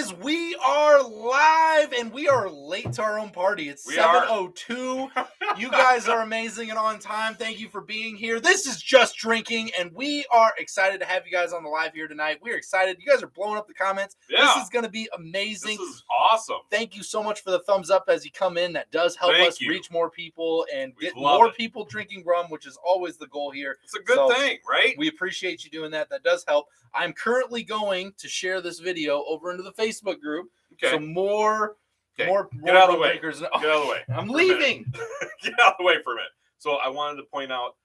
guys, we are live and we are late to our own party. It's 7:02. You guys are amazing and on time. Thank you for being here. This is Just Drinking, and we are excited to have you guys on the live here tonight. We're excited. You guys are blowing up the comments. Yeah. This is going to be amazing. This is awesome. Thank you so much for the thumbs up as you come in. That does help us reach more people and get more people drinking rum, which is always the goal here. It's a good thing, right? We appreciate you doing that. That does help. I'm currently going to share this video over into the Facebook group. Okay. So more get out of the way. Get out of the way. I'm leaving. Get out of the way for a minute. So I wanted to point out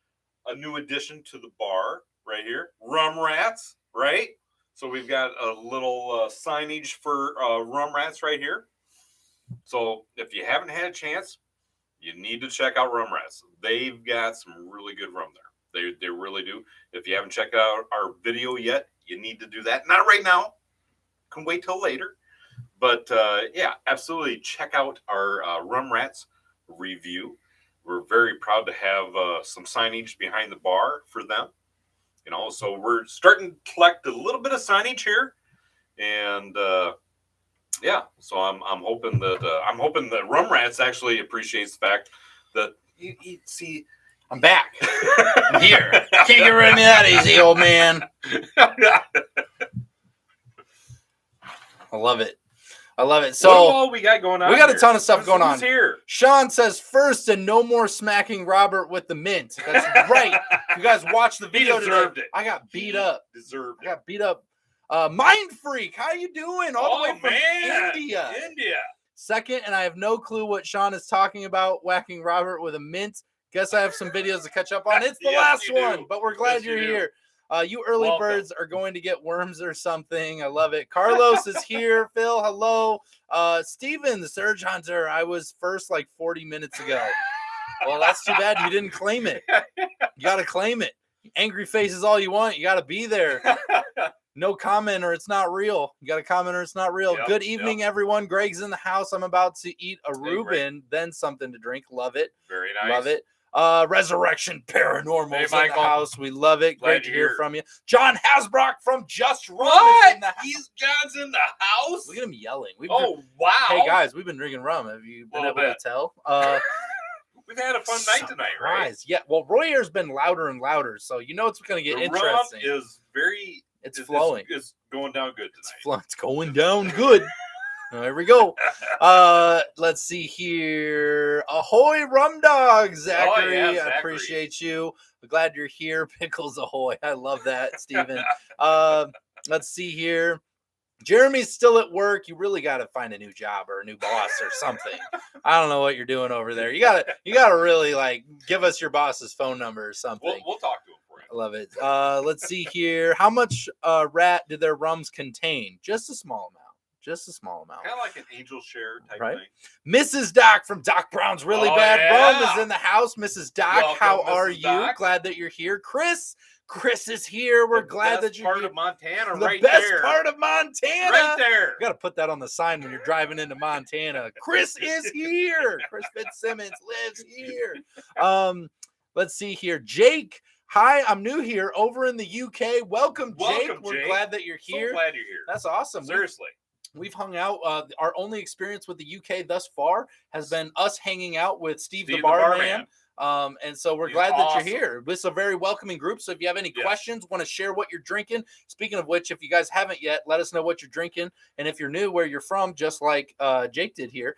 a new addition to the bar right here. Rum Rats, right? So we've got a little signage for Rum Rats right here. So if you haven't had a chance, you need to check out Rum Rats. They've got some really good rum there. They really do. If you haven't checked out our video yet, you need to do that. Not right now. Can wait till later. But yeah, absolutely check out our Rum Rats review. We're very proud to have some signage behind the bar for them. You know, so we're starting to collect a little bit of signage here, and yeah. So I'm hoping that Rum Rats actually appreciates the fact that you see. I'm back. I'm here. Can't get rid of me that easy, old man. I love it. I love it. So what all we got going on? We got a ton of stuff going on. Here? Sean says first and no more smacking Robert with the mint. That's right. You guys watched the video today. I got beat up. Deserved it. I got beat up. Mind Freak, how you doing? All the way from India. Second, and I have no clue what Sean is talking about, whacking Robert with a mint. Guess I have some videos to catch up on. It's the last one, but we're glad you're here. You early birds are going to get worms or something. I love it. Carlos is here. Phil, hello. Steven, the Surge Hunter. I was first like 40 minutes ago. Well, that's too bad you didn't claim it. You got to claim it. Angry faces all you want. You got to be there. No comment or it's not real. You got a comment or it's not real. Yep, good evening, everyone. Greg's in the house. I'm about to eat a Reuben, then something to drink. Love it. Very nice. Love it. Resurrection Paranormal in the house. We love it. Great to hear from you. John Hasbrock from Just Rum. What? John's in the house? Look at him yelling. Wow. Hey, guys, we've been drinking rum. Have you been able to tell? We've had a fun night tonight, right? Yeah. Well, Royer's been louder and louder, so you know it's going to get interesting. Rum is very... It's flowing. It's going down good tonight. It's going down good. There we go. Let's see here. Ahoy, Rum Dog, Zachary. Zachary. I appreciate you. I'm glad you're here. Pickles ahoy. I love that, Steven. Let's see here. Jeremy's still at work. You really got to find a new job or a new boss or something. I don't know what you're doing over there. You gotta really like give us your boss's phone number or something. We'll talk to him for you. I love it. Let's see here. How much rat did their rums contain? Just a small amount. Just a small amount. Kind of like an angel share type thing. Mrs. Doc from Doc Brown's Really Bad Rum is in the house. Mrs. Doc, welcome, how Mrs. are you? Doc. Glad that you're here. Chris is here. We're glad that you're here. The best part of Montana, the right best there. part of Montana. Right there. You got to put that on the sign when you're driving into Montana. Chris is here. Chris Fitzsimmons lives here. Let's see here. Jake. Hi, I'm new here over in the UK. Welcome, Jake. We're glad that you're here. So glad you're here. That's awesome. Seriously. We've hung out. Our only experience with the UK thus far has been us hanging out with Steve the Barman. And so we're glad that you're here. It's a very welcoming group. So if you have any questions, want to share what you're drinking. Speaking of which, if you guys haven't yet, let us know what you're drinking. And if you're new, where you're from, just like Jake did here.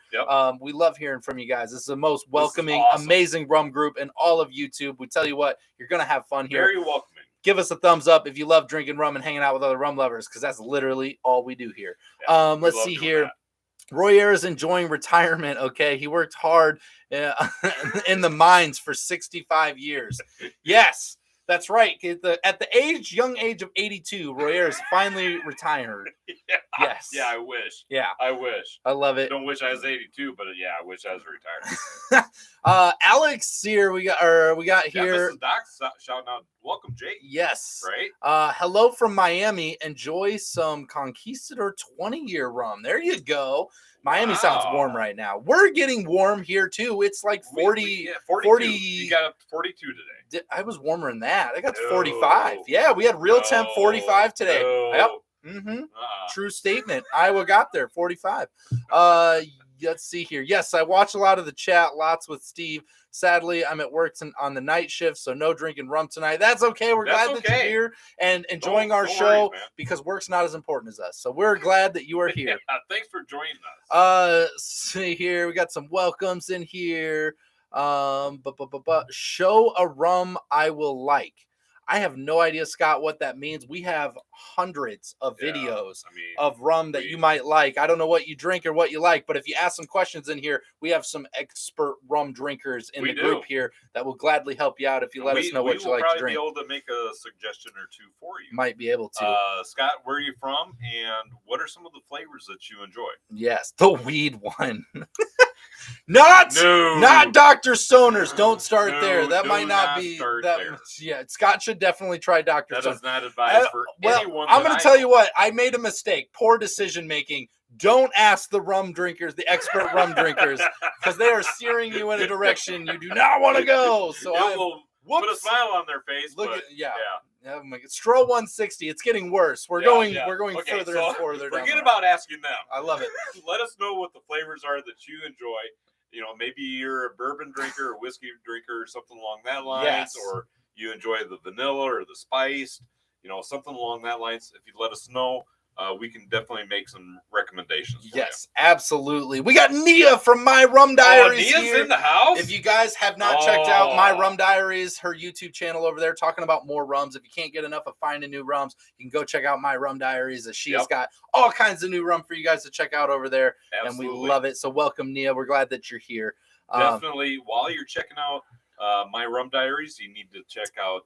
We love hearing from you guys. This is the most welcoming, amazing rum group in all of YouTube. We tell you what, you're going to have fun here. Very welcoming. Give us a thumbs up if you love drinking rum and hanging out with other rum lovers, because that's literally all we do here. Let's see here. Royer is enjoying retirement. Okay, he worked hard in the mines for 65 years. Yes, that's right. At the young age of 82, Royer is finally retired. Yes. Yeah, I wish. Yeah, I wish. I love it. Don't wish I was 82, but yeah, I wish I was retired. Alex here. We got here. Mrs. Doc shouting out, welcome, Jake. Yes. Right. Hello from Miami. Enjoy some Conquistador 20-year rum. There you go. Miami sounds warm right now. We're getting warm here too. It's like 40. 40. You got up to 42 today. I was warmer than that. I got to 45. Yeah, we had real temp 45 today. Yep. Mm-hmm. True statement. Iowa got there, 45. Let's see here. Yes, I watch a lot of the chat, lots with Steve. Sadly, I'm at work on the night shift, so no drinking rum tonight. That's okay. We're glad that you're here and enjoying our show because work's not as important as us. So we're glad that you are here. Thanks for joining us. See here. We got some welcomes in here. Show a rum I will like. I have no idea, Scott, what that means. We have hundreds of videos of rum that you might like. I don't know what you drink or what you like, but if you ask some questions in here, we have some expert rum drinkers in the group here that will gladly help you out if you let us know what you like to drink. We will probably be able to make a suggestion or two for you. Might be able to. Scott, where are you from, and what are some of the flavors that you enjoy? Yes, the weed one. Not Dr. Stoners. Don't start there. That might not be that. Yeah, Scott should definitely try Dr. Stoners. That is not advised for anyone. I'm going to tell you what. I made a mistake. Poor decision making. Don't ask the rum drinkers, the expert rum drinkers, because they are steering you in a direction you do not want to go. So I will put a smile on their face. Look at Oh my God. Stroh 160. It's getting worse. We're going further and further down. Forget about asking them. I love it. Let us know what the flavors are that you enjoy. You know, maybe you're a bourbon drinker, or whiskey drinker, or something along that lines, or you enjoy the vanilla or the spiced, something along that lines. If you let us know, we can definitely make some recommendations. Yes, absolutely. We got Nia from My Rum Diaries. Nia's here in the house. If you guys have not checked out My Rum Diaries, her YouTube channel over there, talking about more rums. If you can't get enough of finding new rums, you can go check out My Rum Diaries. As she has got all kinds of new rum for you guys to check out over there, and we love it. So welcome, Nia. We're glad that you're here. Definitely. While you're checking out My Rum Diaries, you need to check out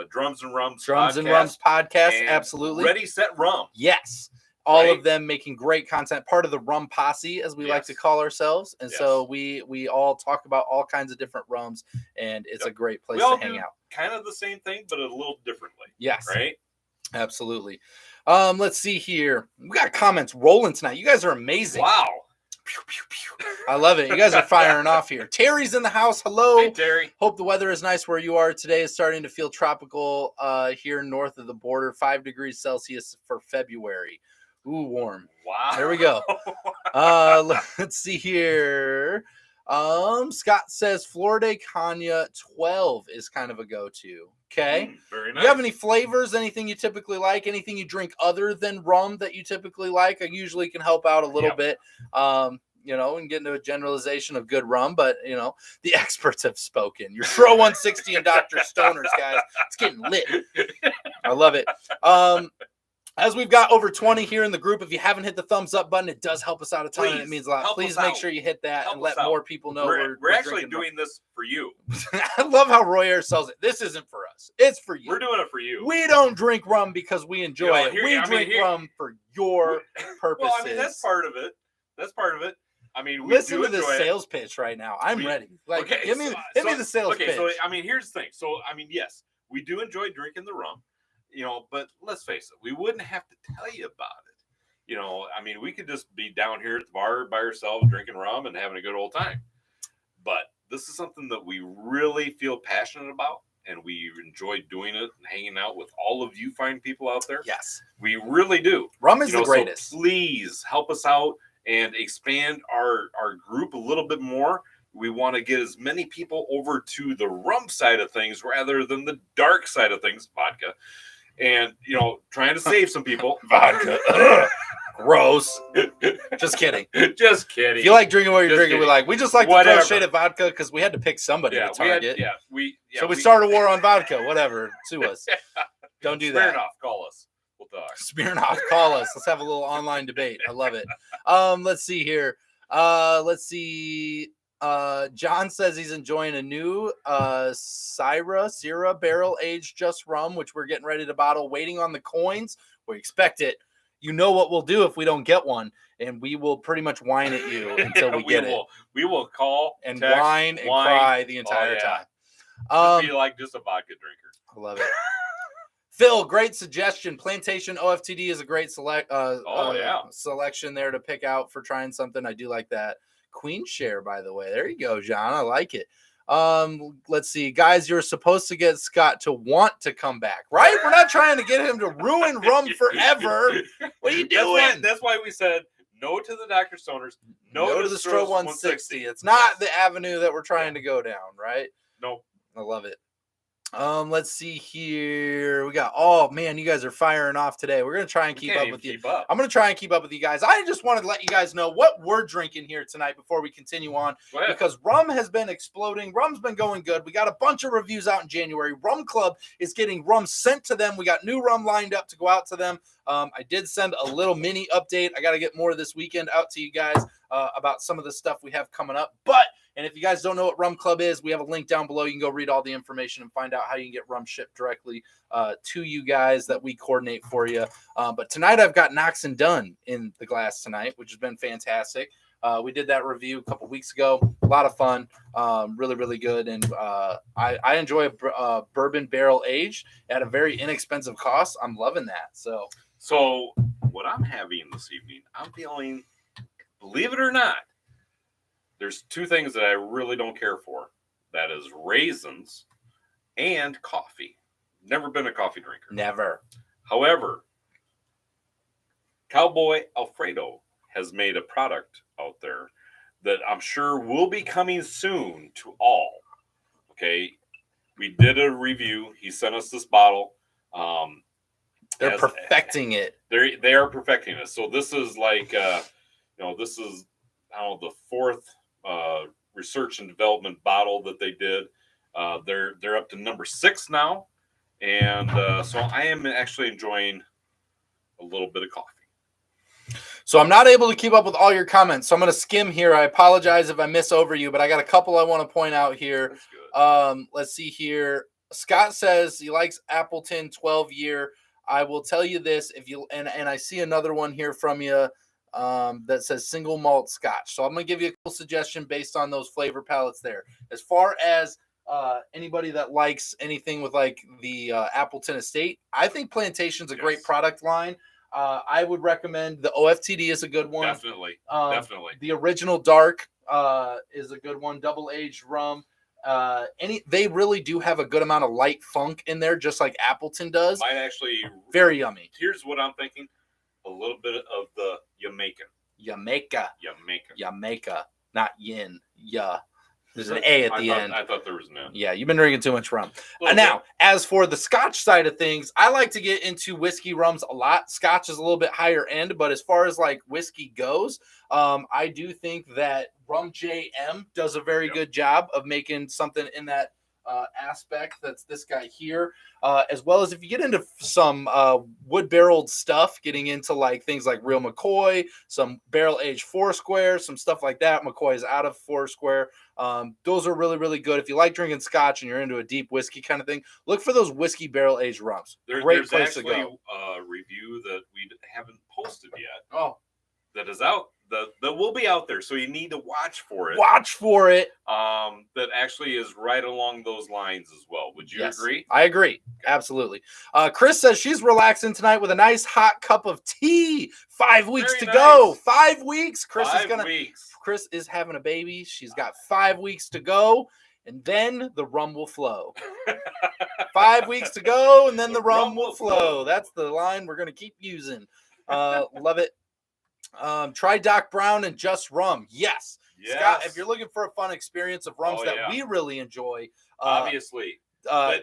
Drums and Rums podcast. Absolutely. Ready, Set, Rum. Yes. All of them making great content, part of the rum posse, as we like to call ourselves. And so we all talk about all kinds of different rums, and it's a great place to hang out. Kind of the same thing, but a little differently. Yes. Right? Absolutely. Let's see here. We got comments rolling tonight. You guys are amazing. Wow. Pew, pew, pew. I love it. You guys are firing off here. Terry's in the house. Hello. Hey, Terry. Hope the weather is nice where you are today. It's starting to feel tropical here north of the border. 5 degrees Celsius for February. Ooh, warm. Wow. There we go. Let's see here. Scott says Florida Cagna 12 is kind of a go-to. Okay. Very nice. Do you have any flavors? Anything you typically like? Anything you drink other than rum that you typically like? I usually can help out a little bit. And get into a generalization of good rum, but the experts have spoken. Your Stroh 160 and Dr. Stoners, guys. It's getting lit. I love it. As we've got over 20 here in the group, if you haven't hit the thumbs up button, it does help us out a ton, and it means a lot. Please make sure you hit that and let more people know we're actually doing this for you. I love how Roy Ayers sells it. This isn't for us. It's for you. We're doing it for you. We don't drink rum because we enjoy it. We drink rum for your purposes. Well, that's part of it. I mean, listen to this sales pitch right now. I'm ready. Hit me the sales pitch. So, here's the thing. So, yes, we do enjoy drinking the rum. But let's face it, we wouldn't have to tell you about it. We could just be down here at the bar by ourselves drinking rum and having a good old time. But this is something that we really feel passionate about, and we enjoy doing it and hanging out with all of you fine people out there. Yes. We really do. Rum is the greatest. So please help us out and expand our group a little bit more. We want to get as many people over to the rum side of things rather than the dark side of things, vodka. And, trying to save some people. Vodka. Gross. Just kidding. Just kidding. If you like drinking what you're drinking, we just like to throw shade at vodka because we had to pick somebody to target. So we started a war on vodka. Whatever. Sue us. Don't do that. Smirnoff, call us. We'll talk. Smirnoff, call us. Let's have a little online debate. I love it. Let's see here. John says he's enjoying a new Syrah barrel aged just rum, which we're getting ready to bottle, waiting on the coins. We expect it. You know what we'll do if we don't get one, and we will pretty much whine at you until we get it. We will call and text, whine and cry the entire time. Just be like just a vodka drinker. I love it. Phil, great suggestion. Plantation OFTD is a great selection there to pick out for trying something. I do like that. Queen Share, by the way. There you go, John. I like it. Let's see, guys, you're supposed to get Scott to want to come back, right? We're not trying to get him to ruin rum forever. What are you doing? That's why we said no to the Dr. Stoners, no to the Stroh 160. It's not the avenue that we're trying to go down, right? Nope. I love it. Let's see here. We got, oh man, you guys are firing off today. We're gonna try and keep up with you. I'm gonna try and keep up with you guys. I just wanted to let you guys know what we're drinking here tonight before we continue on, because rum has been exploding. Rum's been going good. We got a bunch of reviews out in January. Rum Club is getting rum sent to them. We got new rum lined up to go out to them. I did send a little mini update. I got to get more this weekend out to you guys about some of the stuff we have coming up. And if you guys don't know what Rum Club is, we have a link down below. You can go read all the information and find out how you can get rum shipped directly to you guys that we coordinate for you. But tonight I've got Knox and Dunn in the glass tonight, which has been fantastic. We did that review a couple weeks ago. A lot of fun. Really, really good. And I enjoy a bourbon barrel aged at a very inexpensive cost. I'm loving that. So what I'm having this evening, I'm feeling, believe it or not, there's two things that I really don't care for. That is raisins and coffee. Never been a coffee drinker. Never. However, Cowboy Alfredo has made a product out there that I'm sure will be coming soon to all. Okay. We did a review. He sent us this bottle. They're perfecting it. They are perfecting it. So this is like, this is, the fourth research and development bottle that they did. They're up to number 6 now, and so I am actually enjoying a little bit of coffee. So I'm not able to keep up with all your comments, so I'm going to skim here. I apologize if I miss over you, but I got a couple I want to point out here. Let's see here. Scott says he likes Appleton 12-year. I will tell you this, if you and I see another one here from you. That says single malt scotch. So I'm going to give you a cool suggestion based on those flavor palettes there. As far as anybody that likes anything with like the Appleton Estate, I think Plantation's a great product line. I would recommend the OFTD is a good one. Definitely. The Original Dark is a good one. Double aged rum. They really do have a good amount of light funk in there, just like Appleton does. Might actually very yummy. Here's what I'm thinking. A little bit of the Jamaica, not yin. Yeah. There's an A at the end. I thought there was an N. Yeah, you've been drinking too much rum. Now, as for the Scotch side of things, I like to get into whiskey rums a lot. Scotch is a little bit higher end, but as far as like whiskey goes, I do think that Rum JM does a very good job of making something in that aspect. That's this guy here, as well as if you get into some wood barreled stuff, getting into like things like Real McCoy, some barrel aged Foursquare, some stuff like that. McCoy is out of Foursquare. Those are really, really good. If you like drinking Scotch and you're into a deep whiskey kind of thing, look for those whiskey barrel aged rums. Great place to go. There's actually a review that we haven't posted yet. Oh, that is out. That will be out there, so you need to watch for it. That actually is right along those lines as well. Would you agree? I agree. Absolutely. Chris says she's relaxing tonight with a nice hot cup of tea. 5 weeks to go. 5 weeks. Chris is having a baby. She's got 5 weeks to go, and then the rum will flow. 5 weeks to go, and then the rum will flow. That's the line we're going to keep using. Love it. Try Doc Brown and Just Rum. Yes. Scott, if you're looking for a fun experience of rums that we really enjoy, obviously,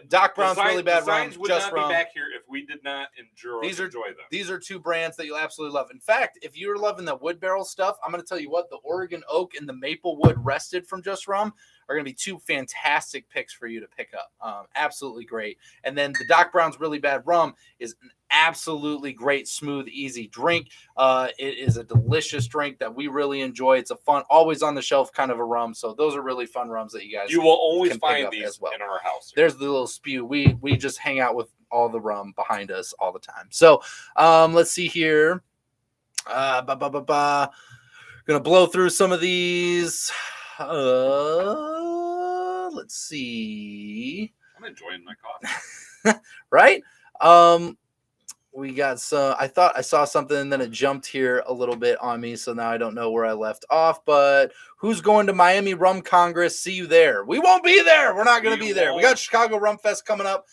Doc Brown's really bad rum. Would Just not Rum. Be back here if we did not enjoy them. These are two brands that you'll absolutely love. In fact, if you're loving the wood barrel stuff, I'm going to tell you what, the Oregon Oak and the Maple Wood Rested from Just Rum are going to be two fantastic picks for you to pick up. Absolutely great. And then the Doc Brown's Really Bad Rum is an absolutely great, smooth, easy drink. It is a delicious drink that we really enjoy. It's a fun, always on the shelf kind of a rum. So those are really fun rums that you will always find these in our house. There's the little spew. We just hang out with all the rum behind us all the time. So let's see here. Gonna blow through some of these. Let's see. I'm enjoying my coffee. Right? We got some. I thought I saw something and then it jumped here a little bit on me, so now I don't know where I left off. But Who's going to Miami Rum Congress? See you there. We won't be there. We're not going to be there. We got Chicago Rum Fest coming up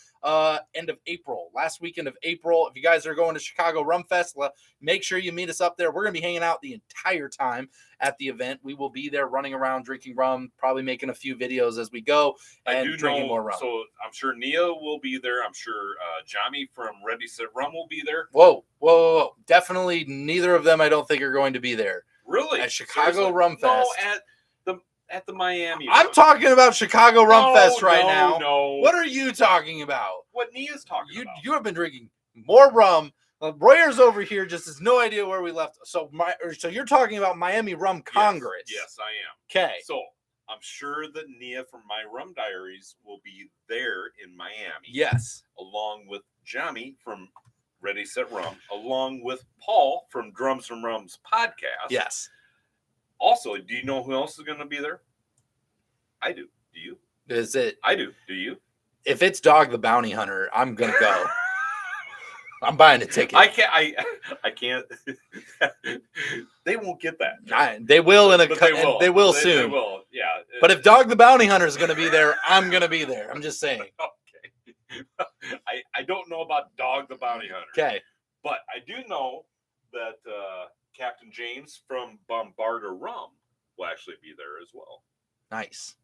end of April, last weekend of April. If you guys are going to Chicago Rum Fest, make sure you meet us up there. We're going to be hanging out the entire time at the event. We will be there running around, drinking rum, probably making a few videos as we go and drinking more rum. So I'm sure Nia will be there. I'm sure Johnny from Ready Set Rum will be there. Whoa. Definitely neither of them I don't think are going to be there. Really? At Chicago Rum Fest. No, at the Miami. I'm talking about Chicago Rum Fest right now. No. What are you talking about? What Nia's talking about. You have been drinking more rum. Royer's over here just has no idea where we left. So you're talking about Miami Rum Congress. Yes, I am. Okay. So I'm sure that Nia from My Rum Diaries will be there in Miami. Yes. Along with Johnny from Ready Set Rum, along with Paul from Drums from Rums podcast. Yes. Also, do you know who else is going to be there? I do. Do you? Is it? I do. Do you? If it's Dog the Bounty Hunter, I'm going to go. I'm buying a ticket. I can't. They won't get that. They will They will soon. They will. Yeah. But if Dog the Bounty Hunter is going to be there, I'm going to be there. I'm just saying. Okay. I don't know about Dog the Bounty Hunter. Okay. But I do know that Captain James from Bacardi'S Rum will actually be there as well. Nice.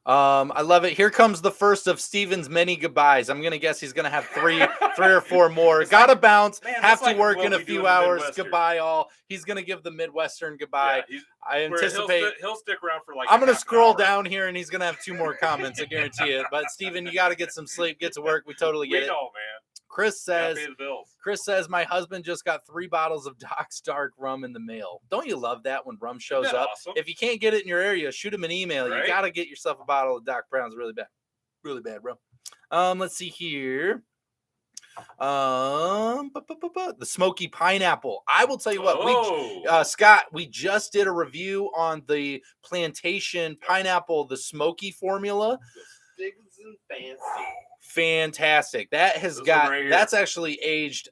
I love it. Here comes the first of Steven's many goodbyes. I'm gonna guess he's gonna have three or four more. Gotta bounce. Man, have to work in a few hours. Midwestern. Goodbye, all. He's gonna give the Midwestern goodbye. Yeah, I anticipate he'll stick around for like. I'm gonna scroll down here, and he's gonna have two more comments. I guarantee it. But Steven, you got to get some sleep. Get to work. We totally get it. Know, man. Chris says, pay the bills. Chris says, my husband just got 3 bottles of Doc's Dark Rum in the mail. Don't you love that when rum shows up? Awesome? If you can't get it in your area, shoot him an email. Right? You got to get yourself a bottle of Doc Brown's really bad rum. Let's see here. The smoky pineapple. I will tell you what, Scott, we just did a review on the plantation pineapple, the smoky formula. The Sticks and Fancy. Fantastic. That has that's actually aged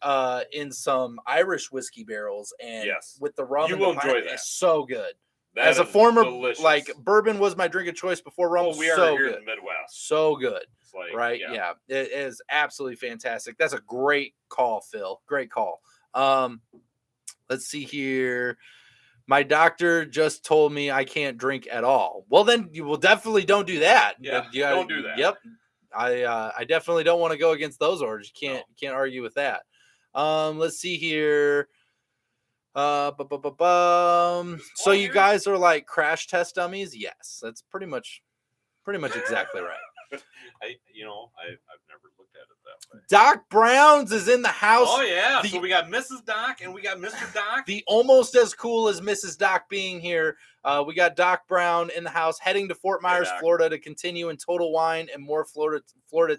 in some Irish whiskey barrels, and with the rum, you will enjoy that. It's so good. That as a former delicious. Like bourbon was my drink of choice before rum. We are so here good. in the Midwest. So good. It's like, right? Yeah. It is absolutely fantastic. That's a great call, Phil. Great call. Let's see here. My doctor just told me I can't drink at all. Well, then you will definitely don't do that. Yeah, don't do that. Yep. I definitely don't want to go against those orders. You can't argue with that. Let's see here. So you guys are like crash test dummies? Yes, that's pretty much exactly right. I've never looked at it that way. Doc Brown's is in the house. Oh yeah, so we got Mrs. Doc and we got Mr. Doc. The almost as cool as Mrs. Doc being here. We got Doc Brown in the house, heading to Fort Myers, Florida, to continue in Total Wine and More Florida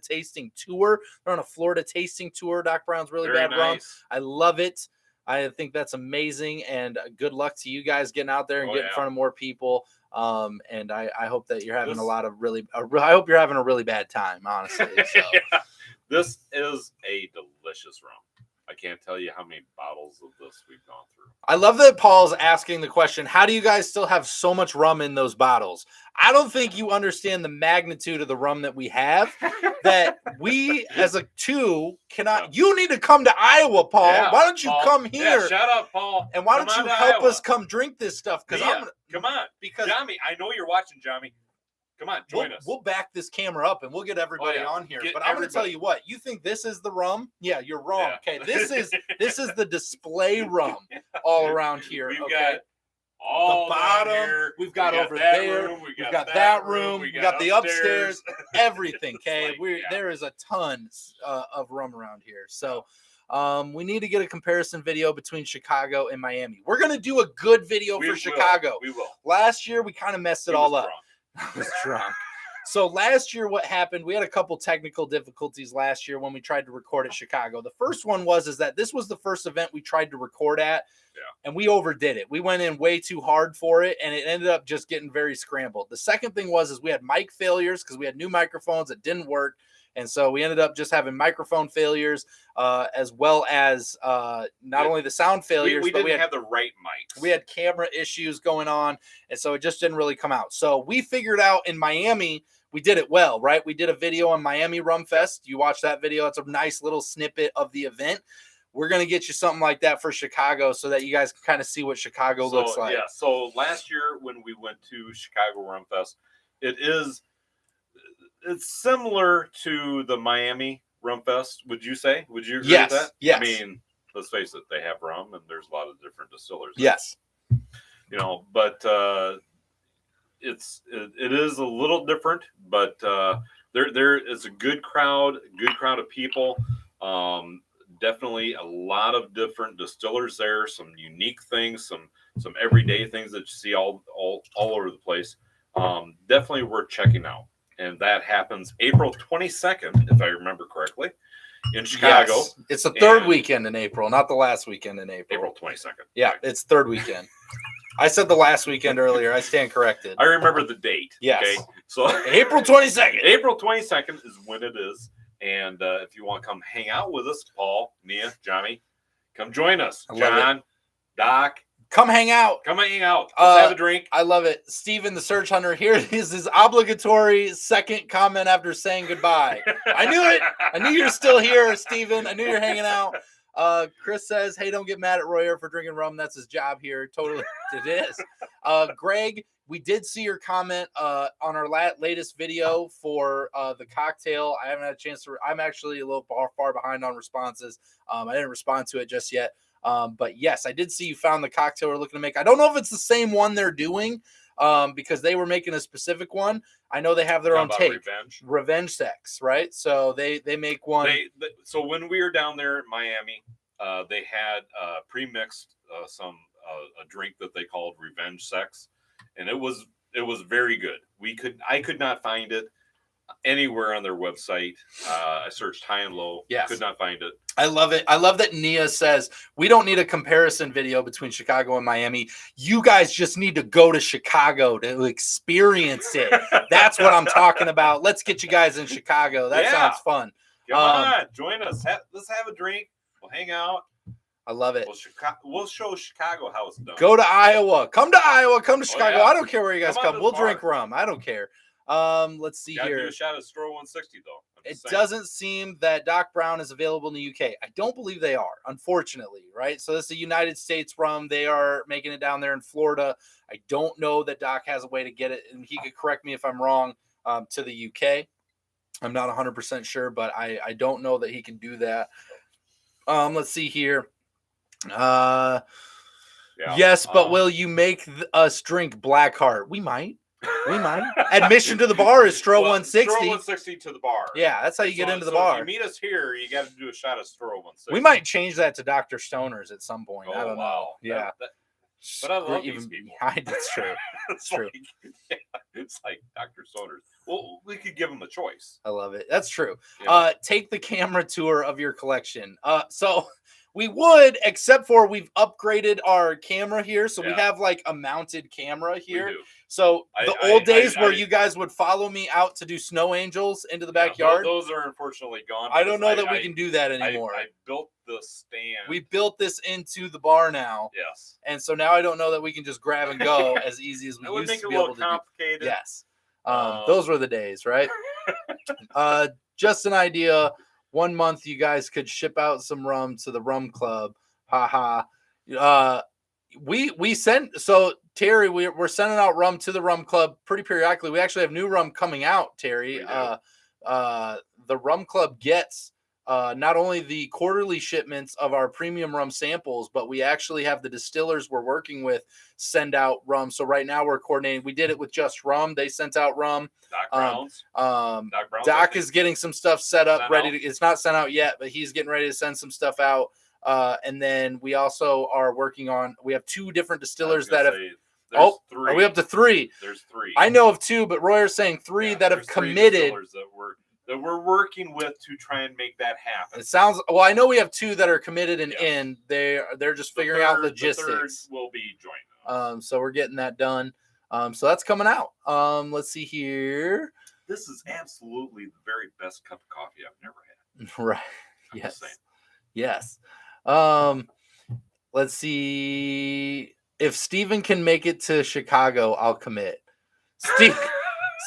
tasting tour. They're on a Florida tasting tour. Doc Brown's really Very bad nice. rum. I love it. I think that's amazing, and good luck to you guys getting out there and getting in front of more people. And I hope that you're having I hope you're having a really bad time, honestly. So. Yeah. This is a delicious rum. I can't tell you how many bottles of this we've gone through. I love that Paul's asking the question, how do you guys still have so much rum in those bottles? I don't think you understand the magnitude of the rum that we have, that we as a two cannot. You need to come to Iowa, Paul. Yeah, why don't you Paul. come here? Yeah, shout out, Paul. And why don't you help us come drink this stuff? Because come on. Because Johnny, I know you're watching, Johnny. Come on, join us. We'll back this camera up and we'll get everybody on here. But I'm going to tell you what, you think this is the rum? Yeah, you're wrong. Yeah. Okay, this is the display rum all around here. We've got all the bottom. Here. We've got over there. We've got that room. We got the upstairs. Everything. Okay, there is a ton of rum around here. So. We need to get a comparison video between Chicago and Miami. We're going to do a good video for Chicago. We will. Last year, we kind of messed it all up. I was drunk. So last year, what happened? We had a couple technical difficulties last year when we tried to record at Chicago. The first one was that this was the first event we tried to record at, and we overdid it. We went in way too hard for it, and it ended up just getting very scrambled. The second thing was we had mic failures because we had new microphones that didn't work, And so we ended up just having microphone failures, as well as not only the sound failures, we but didn't have the right mics. We had camera issues going on, and so it just didn't really come out. So we figured out in Miami, we did it well, right? We did a video on Miami Rum Fest. You watch that video. It's a nice little snippet of the event. We're going to get you something like that for Chicago so that you guys can kind of see what Chicago looks like. Yeah, so last year when we went to Chicago Rum Fest, it's similar to the Miami Rum Fest, would you say? Would you agree with that? Yes. I mean, let's face it, they have rum and there's a lot of different distillers. Yes. You know, but it is a little different, but there is a good crowd of people. Definitely a lot of different distillers there, some unique things, some everyday things that you see all over the place. Definitely worth checking out. And that happens April 22nd, if I remember correctly, in Chicago. Yes. It's the third weekend in April, not the last weekend in April. April 22nd. Yeah, it's third weekend. I said the last weekend earlier. I stand corrected. I remember the date. Yes. Okay? So April 22nd. April 22nd is when it is. And if you want to come hang out with us, Paul, Mia, Johnny, come join us. John, Doc. Come hang out. Come hang out. Let's have a drink. I love it. Steven, the Search Hunter, here is his obligatory second comment after saying goodbye. I knew it. I knew you were still here, Steven. I knew you were hanging out. Chris says, hey, don't get mad at Royer for drinking rum. That's his job here. Totally. It is. Greg, we did see your comment on our latest video for the cocktail. I haven't had a chance to. I'm actually a little far behind on responses. I didn't respond to it just yet. But yes, I did see you found the cocktail we're looking to make. I don't know if it's the same one they're doing because they were making a specific one. I know they have their own take. Revenge sex, right? So they make one. So when we were down there in Miami, they had pre-mixed a drink that they called Revenge Sex, and it was very good. I could not find it anywhere on their website. I searched high and low. Yes. Could not find it. I love it. I love that Nia says we don't need a comparison video between Chicago and Miami. You guys just need to go to Chicago to experience it. That's what I'm talking about. Let's get you guys in Chicago. That sounds fun. Come on, join us. Let's have a drink. We'll hang out. I love it. We'll show Chicago how it's done. Go to Iowa. Come to Iowa. Come to Chicago. Yeah. I don't care where you guys come. We'll drink rum. I don't care. Let's see here. Do a shot of Stroh 160 though. It doesn't seem that Doc Brown is available in the UK. I don't believe they are, unfortunately, right? So this is a United States rum. They are making it down there in Florida. I don't know that Doc has a way to get it, and he could correct me if I'm wrong, to the UK. I'm not 100% sure, but I don't know that he can do that. Let's see here. Yes, but will you make us drink Blackheart? We might. Admission to the bar is Stroh 160. Stroh 160 to the bar. Yeah, that's how you get into the bar. If you meet us here, you got to do a shot of Stroh 160. We might change that to Dr. Stoners at some point. I don't know. Yeah. But I love these people. It's true. It's true. It's like Dr. Stoners. Well, we could give them a choice. I love it. That's true. Yeah. Take the camera tour of your collection. So we would, except for we've upgraded our camera here. So we have like a mounted camera here. So the old days where you guys would follow me out to do snow angels into the backyard. Those are unfortunately gone. I don't know that we can do that anymore. I built the stand. We built this into the bar now. Yes. And so now I don't know that we can just grab and go as easy as we used to be able to do. Complicated. Yes. Those were the days, right? Just an idea. 1 month you guys could ship out some rum to the rum club. Haha. We sent, so Terry, we're sending out rum to the rum club pretty periodically. We actually have new rum coming out, Terry. The rum club gets not only the quarterly shipments of our premium rum samples, but we actually have the distillers we're working with send out rum. So right now we're coordinating. We did it with Just Rum. They sent out rum. Doc is getting some stuff set up, ready to, it's not sent out yet, but he's getting ready to send some stuff out. And then we also are working on, we have 2 different distillers that have, are we up to 3? There's 3. I know of 2, but Royer's saying 3 that have committed. That we're working with to try and make that happen. It sounds, well, I know we have 2 that are committed and in. They're just figuring out logistics. The third will be joining us. So we're getting that done. So that's coming out. Let's see here. This is absolutely the very best cup of coffee I've never had. Right. Yes. Yes. Let's see. If Steven can make it to Chicago, I'll commit.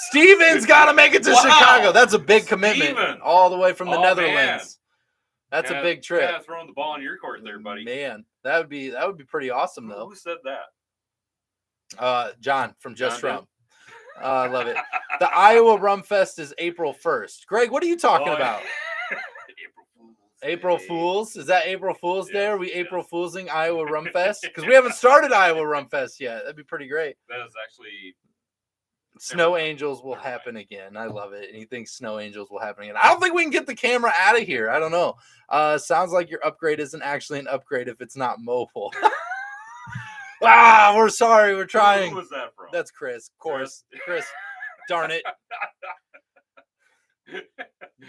Steven's got to make it to Chicago. That's a big commitment. All the way from the Netherlands. Man. That's a big trip. Yeah, throwing the ball in your court there, buddy. Man, that would be pretty awesome, though. Who said that? John from Just Rum. I love it. The Iowa Rum Fest is April 1st. Greg, what are you talking about? April Fools? Is that April Fool's Day? Are we April Foolsing Iowa Rum Fest? Because we haven't started Iowa Rum Fest yet. That'd be pretty great. That is actually... Snow Angels will happen again. I love it. And he thinks Snow Angels will happen again. I don't think we can get the camera out of here. I don't know. Sounds like your upgrade isn't actually an upgrade if it's not mobile. We're sorry. We're trying. Who was that from? That's Chris. Of course. Chris. Darn it.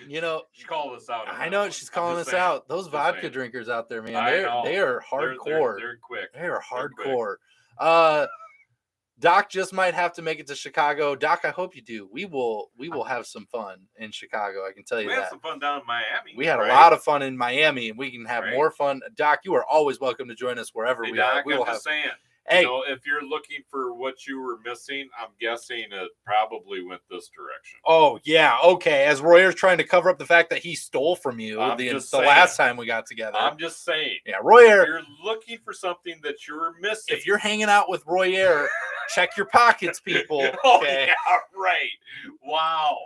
You know, she called us out. I know she's calling us out. Those vodka drinkers out there, man, they are hardcore. They're quick. They are hardcore. Doc just might have to make it to Chicago. Doc, I hope you do. We will have some fun in Chicago. I can tell you that. We had some fun down in Miami. We had a lot of fun in Miami, and we can have more fun. Doc, you are always welcome to join us wherever we are. We will have. Saying. Hey, if you're looking for what you were missing, I'm guessing it probably went this direction. Oh, yeah. Okay. As Royer's trying to cover up the fact that he stole from you the last time we got together. I'm just saying. Yeah, Royer. If you're looking for something that you're missing. If you're hanging out with Royer, check your pockets, people. Okay? Oh, yeah, right. Wow.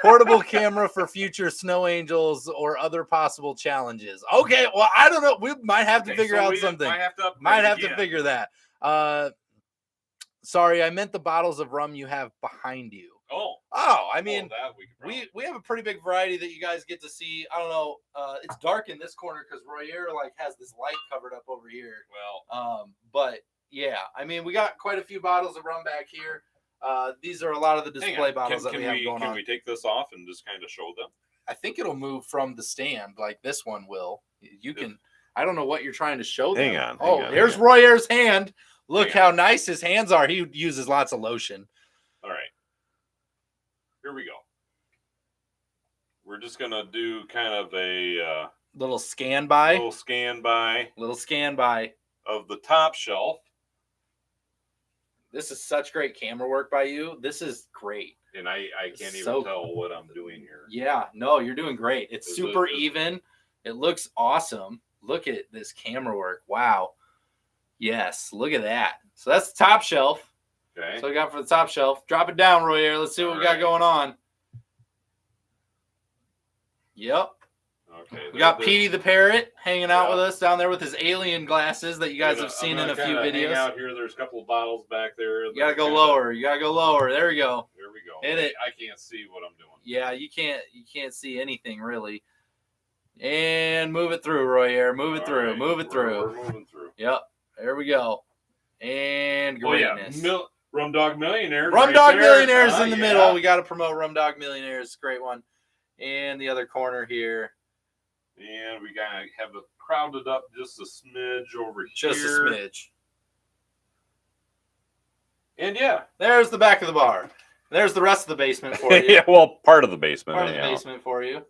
Portable camera for future Snow Angels or other possible challenges. Okay, well, I don't know. We might have to figure out something. Might have to figure that. Sorry, I meant the bottles of rum you have behind you. Oh, I mean, we have a pretty big variety that you guys get to see. I don't know. It's dark in this corner because Royer has this light covered up over here. Well, but yeah, I mean, we got quite a few bottles of rum back here. These are a lot of the display bottles that we have going on. Can we take this off and just kind of show them? I think it'll move from the stand like this one will. You can. I don't know what you're trying to show them. Hang on. There's Royer's hand. Look how nice his hands are. He uses lots of lotion. All right. Here we go. We're just going to do kind of a little scan by. Little scan by of the top shelf. This is such great camera work by you. This is great. And I can't even tell what I'm doing here. Yeah, no, you're doing great. It's super even. It looks awesome. Look at this camera work. Wow. Yes, look at that. So that's the top shelf. Okay. So we got for the top shelf. Drop it down, Royer. Let's see what we got going on. Yep. Okay. We got Petey the Parrot hanging out with us down there with his alien glasses that you guys have seen in a few videos. Hang out here. There's a couple of bottles back there. You gotta go lower. You gotta go lower. There we go. There we go. Hit it. I can't see what I'm doing. Yeah, you can't see anything really. And move it through, Royer. Move it through. Move it through. We're moving through. Yep. There we go. And greatness. Rum Dog Millionaires. Rum Dog Millionaires in the middle. We got to promote Rum Dog Millionaires. Great one. And the other corner here. And we got to have it crowded up just a smidge over here. Just a smidge. And yeah. There's the back of the bar. There's the rest of the basement for you. Yeah, well, part of the basement. Part of the basement for you.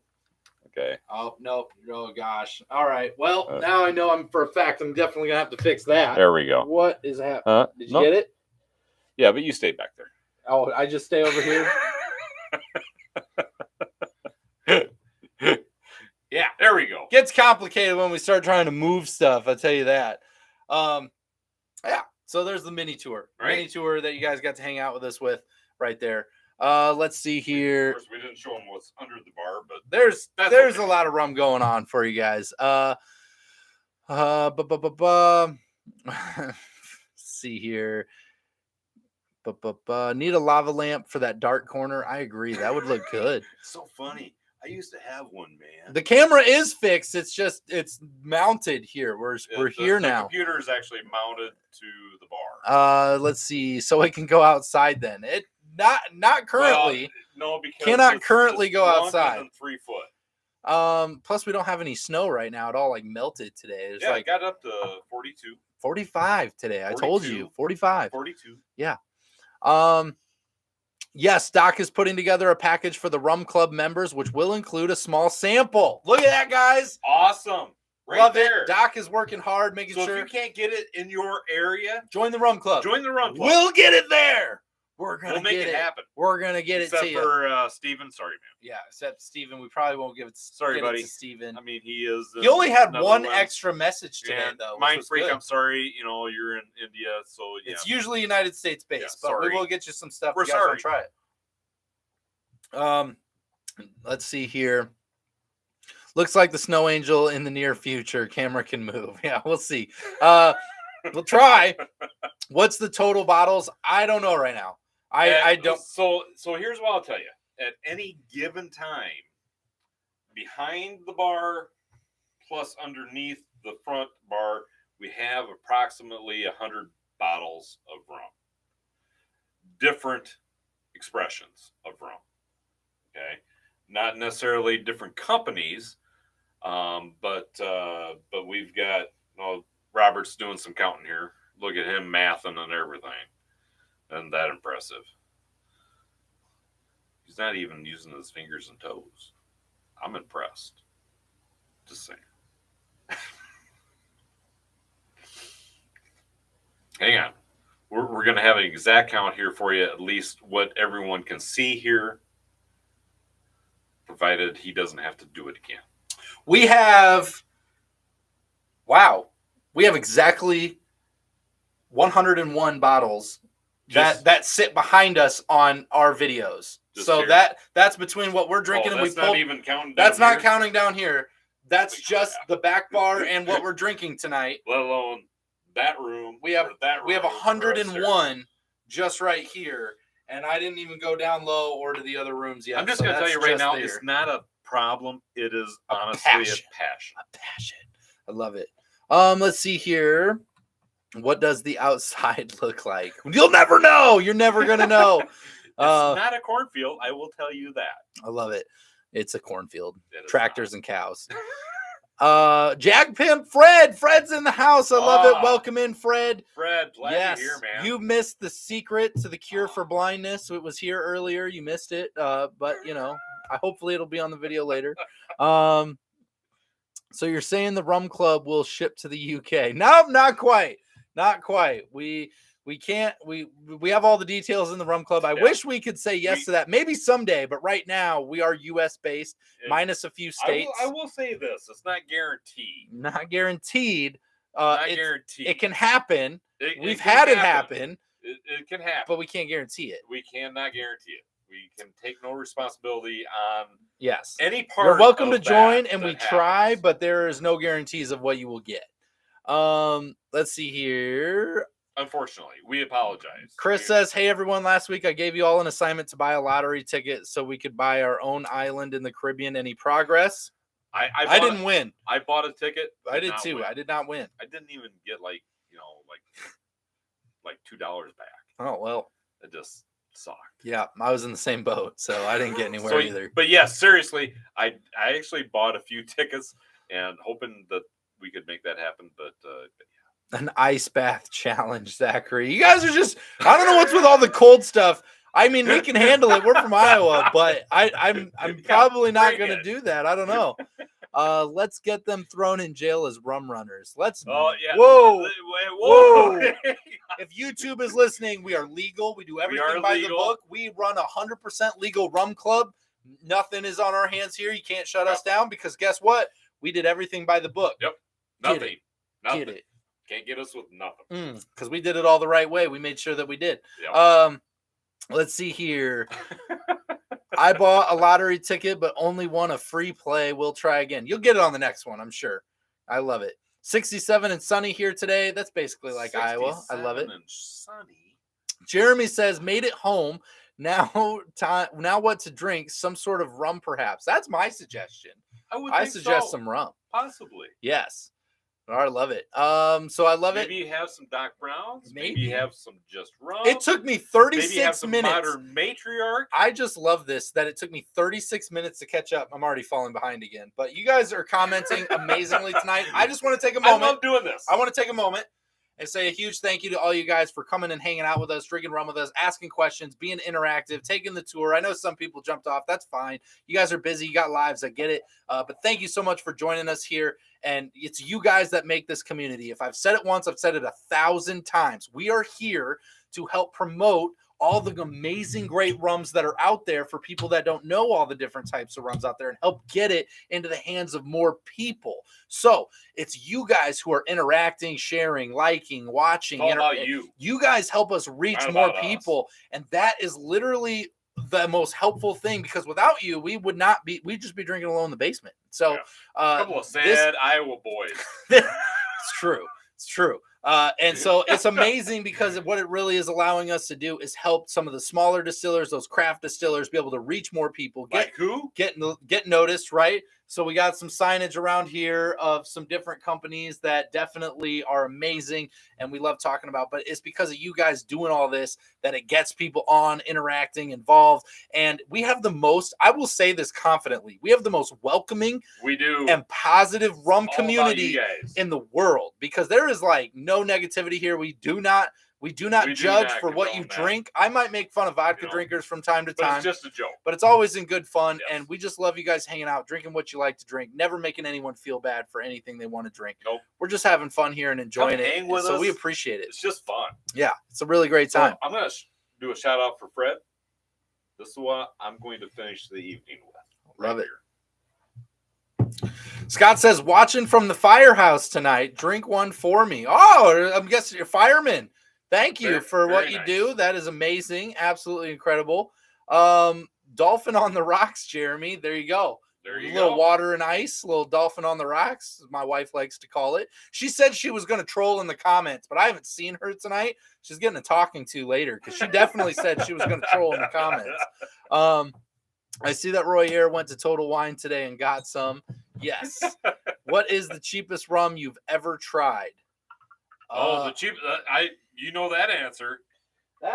Okay. Oh, nope. Oh, gosh. All right. Well, now I know for a fact I'm definitely going to have to fix that. There we go. What is happening? Did you get it? Yeah, but you stay back there. Oh, I just stay over here? Yeah, there we go. Gets complicated when we start trying to move stuff. I'll tell you that. Yeah. So there's the mini tour. Right. Mini tour that you guys got to hang out with us with right there. Let's see here. Of course, we didn't show them what's under the bar, but there's a lot of rum going on for you guys. See here. Need a lava lamp for that dark corner. I agree. That would look good. So funny. I used to have one, man. The camera is fixed. It's mounted here. We're here now. The computer is actually mounted to the bar. Let's see. So it can go outside then. It not currently. Well, no, because cannot currently go outside. Than 3 foot. Plus we don't have any snow right now. It all melted today. It's it got up to 42. 45 today. 42. I told you. 45. 42. Yeah. Yes, Doc is putting together a package for the Rum Club members, which will include a small sample. Look at that, guys. Awesome. Right Love there. it. Doc is working hard, making sure. So if you can't get it in your area, join the Rum Club. Join the Rum Club. We'll get it there. We'll make it happen. We're going to get Except it to you. for Steven. Sorry, man. Yeah, except Steven. We probably won't give it buddy. to Steven. I mean, he is. He only had one extra message today, though. Mind freak, I'm sorry. You know, you're in India, so yeah. It's usually United States based, but we will get you some stuff. We're you guys sorry. want to try it. Let's see here. Looks like the snow angel in the near future. Camera can move. Yeah, we'll see. We'll try. What's the total bottles? I don't know right now. I don't. So here's what I'll tell you. At any given time, behind the bar plus underneath the front bar, we have approximately 100 bottles of rum. Different expressions of rum. Okay, not necessarily different companies, but we've got. Well, Robert's doing some counting here. Look at him mathing and everything. Isn't that impressive? He's not even using his fingers and toes. I'm impressed. Just saying. Hang on. We're going to have an exact count here for you, at least what everyone can see here, provided he doesn't have to do it again. We have exactly 101 bottles that sit behind us on our videos. So here. That's between what we're drinking and we pulled. Not even counting down that's here. Not counting down here. That's just the back bar and what we're drinking tonight. Let alone that room. We have 101 just right here, and I didn't even go down low or to the other rooms yet. I'm just going to tell you right now, it's not a problem. It is honestly a passion. A passion. I love it. Let's see here. What does the outside look like? You'll never know. You're never gonna know. It's not a cornfield. I will tell you that. I love it. It's a cornfield. Tractors and cows. Jag Pimp Fred. Fred's in the house. I love it. Welcome in, Fred. Fred, glad to hear, man. You missed the secret to the cure for blindness. It was here earlier. You missed it. But you know, hopefully it'll be on the video later. So you're saying the Rum Club will ship to the UK? No, not quite. Not quite. We can't. We have all the details in the Rum Club. I wish we could say yes to that. Maybe someday, but right now we are US based, minus a few states. I will say this: it's not guaranteed. Not guaranteed. Not guaranteed. It can happen. We've had it happen. It can happen, but we can't guarantee it. We cannot guarantee it. We can take no responsibility on any part. You're welcome to join, and we try, but there is no guarantees of what you will get. Let's see here. Unfortunately, we apologize. Chris says, "Hey everyone, last week I gave you all an assignment to buy a lottery ticket so we could buy our own island in the Caribbean. Any progress?" I didn't win. I bought a ticket. I did too. Win. I did not win. I didn't even get like $2 back. Oh well, it just sucked. Yeah, I was in the same boat, so I didn't get anywhere either. But yeah, seriously, I actually bought a few tickets and hoping that we could make that happen. But an ice bath challenge, Zachary. You guys are just, I don't know what's with all the cold stuff. I mean, we can handle it. We're from Iowa, but I'm probably not going to do that. I don't know. Let's get them thrown in jail as rum runners. Let's. Oh yeah. Whoa. If YouTube is listening, we are legal. We do everything by the book. We run 100% legal rum club. Nothing is on our hands here. You can't shut us down because guess what? We did everything by the book. Yep. Nothing. Get it. Can't get us with nothing. Because we did it all the right way. We made sure that we did. Yep. Let's see here. I bought a lottery ticket, but only won a free play. We'll try again. You'll get it on the next one, I'm sure. I love it. 67 and sunny here today. That's basically like Iowa. I love it. And sunny. Jeremy says, made it home. Now what to drink? Some sort of rum, perhaps. That's my suggestion. I suggest some rum. Possibly. Yes. I love it. So I love it. Maybe you have some Doc Browns. Maybe you have some just rum. It took me 36 Maybe you have some minutes. Modern Matriarch. I just love this, that it took me 36 minutes to catch up. I'm already falling behind again. But you guys are commenting amazingly tonight. I just want to take a moment. I love doing this. I want to take a moment and say a huge thank you to all you guys for coming and hanging out with us, drinking rum with us, asking questions, being interactive, taking the tour. I know some people jumped off. That's fine. You guys are busy. You got lives. I get it. But thank you so much for joining us here. And it's you guys that make this community. If I've said it once, I've said it 1,000 times. We are here to help promote all the amazing, great rums that are out there for people that don't know all the different types of rums out there and help get it into the hands of more people. So it's you guys who are interacting, sharing, liking, watching. It's all about you. You guys help us reach more people. And that is literally the most helpful thing, because without you, we'd just be drinking alone in the basement. So a couple of sad Iowa boys. It's true. It's true. And so it's amazing, because what it really is allowing us to do is help some of the smaller distillers, those craft distillers, be able to reach more people. Get noticed, right? So we got some signage around here of some different companies that definitely are amazing and we love talking about, but it's because of you guys doing all this that it gets people on, interacting, involved. And we have the most, I will say this confidently, we have the most welcoming and positive rum community in the world, because there is like no negativity here. We do not judge for what you drink. I might make fun of vodka drinkers from time to time. It's just a joke. But it's always in good fun. Yes. And we just love you guys hanging out, drinking what you like to drink, never making anyone feel bad for anything they want to drink. Nope. We're just having fun here and enjoying it. So we appreciate it. It's just fun. Yeah, it's a really great time. So I'm going to do a shout out for Fred. This is what I'm going to finish the evening with. Love it. Scott says, watching from the firehouse tonight. Drink one for me. Oh, I'm guessing you're a fireman. Thank you for what you do. That is amazing. Absolutely incredible. Dolphin on the rocks, Jeremy. There you go. There you go. A little water and ice, a little dolphin on the rocks, as my wife likes to call it. She said she was going to troll in the comments, but I haven't seen her tonight. She's getting a talking to later, because she definitely said she was going to troll in the comments. I see that Roy Air went to Total Wine today and got some. Yes. What is the cheapest rum you've ever tried? The cheapest. You know that answer.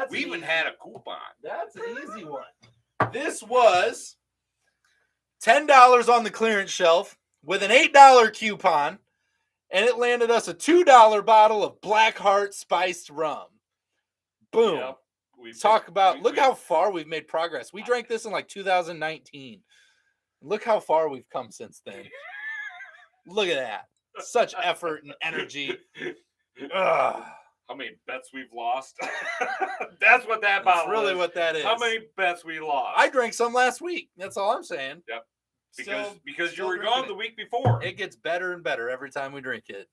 We even had a coupon. That's an easy one. This was $10 on the clearance shelf with an $8 coupon, and it landed us a $2 bottle of Blackheart spiced rum. Boom. Yep. Look how far we've made progress. We drank this in like 2019. Look how far we've come since then. Look at that. Such effort and energy. Ugh. How many bets we've lost? That's what that bottle is. That's really what that is. How many bets we lost? I drank some last week. That's all I'm saying. Yep. Because you were gone the week before. It gets better and better every time we drink it.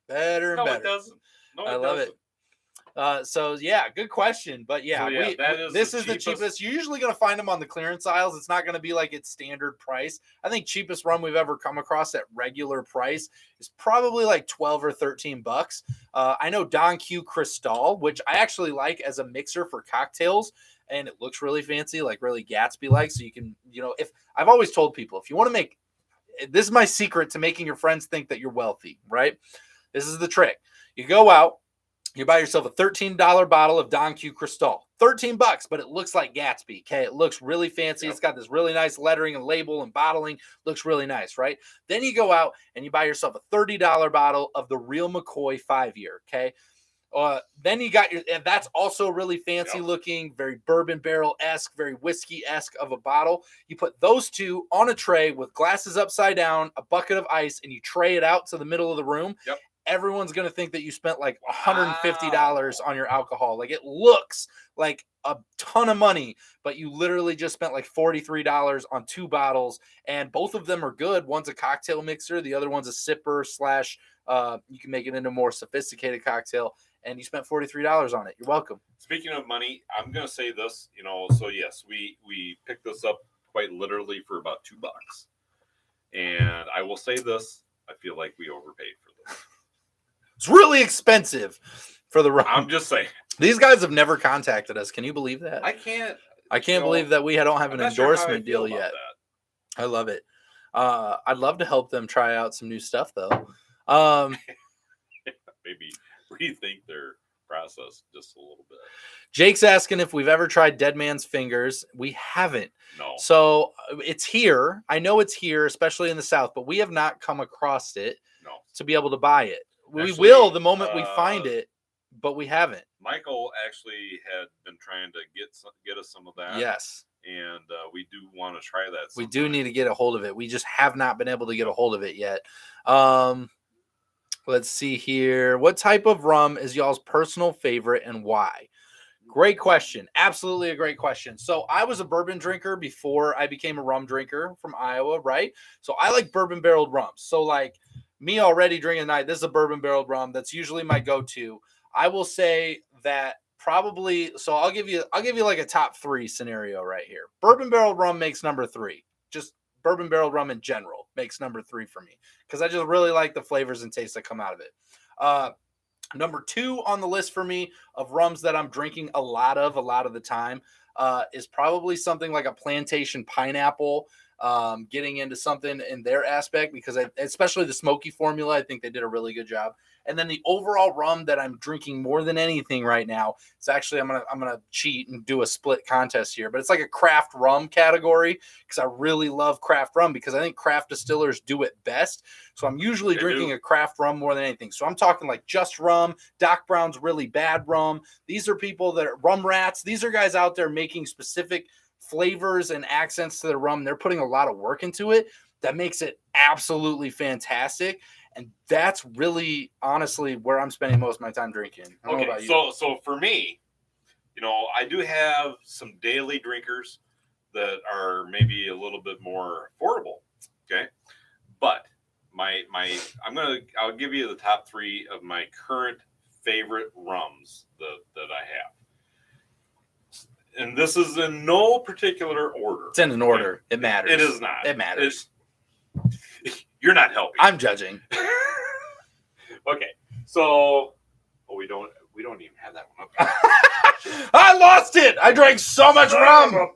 Better and better. No, it doesn't. I love it. So yeah, good question. But this is the cheapest. You're usually going to find them on the clearance aisles. It's not going to be like its standard price. I think cheapest rum we've ever come across at regular price is probably like $12 or $13. I know Don Q Cristal, which I actually like as a mixer for cocktails, and it looks really fancy, like really Gatsby-like. So you can, if I've always told people, if you want to this is my secret to making your friends think that you're wealthy, right? This is the trick. You go out. You buy yourself a $13 bottle of Don Q Cristal. $13, but it looks like Gatsby. Okay, it looks really fancy. Yep. It's got this really nice lettering and label and bottling. Looks really nice, right? Then you go out and you buy yourself a $30 bottle of the Real McCoy 5-year. Okay, then you got and that's also really fancy looking, very bourbon barrel-esque, very whiskey-esque of a bottle. You put those two on a tray with glasses upside down, a bucket of ice, and you tray it out to the middle of the room. Yep. Everyone's going to think that you spent like $150 on your alcohol. Like, it looks like a ton of money, but you literally just spent like $43 on 2 bottles, and both of them are good. One's a cocktail mixer. The other one's a sipper / you can make it into a more sophisticated cocktail, and you spent $43 on it. You're welcome. Speaking of money, I'm going to say this, so yes, we picked this up quite literally for about $2. And I will say this, I feel like we overpaid for this. It's really expensive for the rum. I'm just saying. These guys have never contacted us. Can you believe that? I can't believe that we don't have an endorsement deal yet. I love it. I'd love to help them try out some new stuff, though. Maybe rethink their process just a little bit. Jake's asking if we've ever tried Dead Man's Fingers. We haven't. No. So it's here. I know it's here, especially in the South, but we have not come across it to be able to buy it. We will the moment we find it, but we haven't. Michael actually had been trying to get us some of that. Yes. And we do want to try that sometime. We do need to get a hold of it. We just have not been able to get a hold of it yet. Let's see here. What type of rum is y'all's personal favorite and why? Great question. Absolutely a great question. So I was a bourbon drinker before I became a rum drinker from Iowa, right? So I like bourbon barreled rums. So like me already drinking tonight, this is a bourbon barreled rum. That's usually my go-to. I will say that probably, so I'll give you like a top 3 scenario right here. Bourbon barreled rum makes number 3. Just bourbon barreled rum in general makes number 3 for me because I just really like the flavors and tastes that come out of it. Number 2 on the list for me of rums that I'm drinking a lot of the time is probably something like a plantation pineapple. Getting into something in their aspect because especially the smoky formula, I think they did a really good job. And then the overall rum that I'm drinking more than anything right now is actually I'm gonna cheat and do a split contest here, but it's like a craft rum category because I really love craft rum because I think craft distillers do it best. So I'm usually drinking a craft rum more than anything. So I'm talking like Just Rum, Doc Brown's Really Bad Rum. These are people that are rum rats. These are guys out there making specific flavors and accents to the rum. They're putting a lot of work into it that makes it absolutely fantastic. And that's really, honestly, where I'm spending most of my time drinking. I don't know about you. So for me, I do have some daily drinkers that are maybe a little bit more affordable. Okay. But I'll give you the top 3 of my current favorite rums that I have. And this is in no particular order. It's in an order. It matters. It is not. It matters. You're not helping. I'm judging. Okay. So we don't even have that one up. I lost it. I drank so much rum.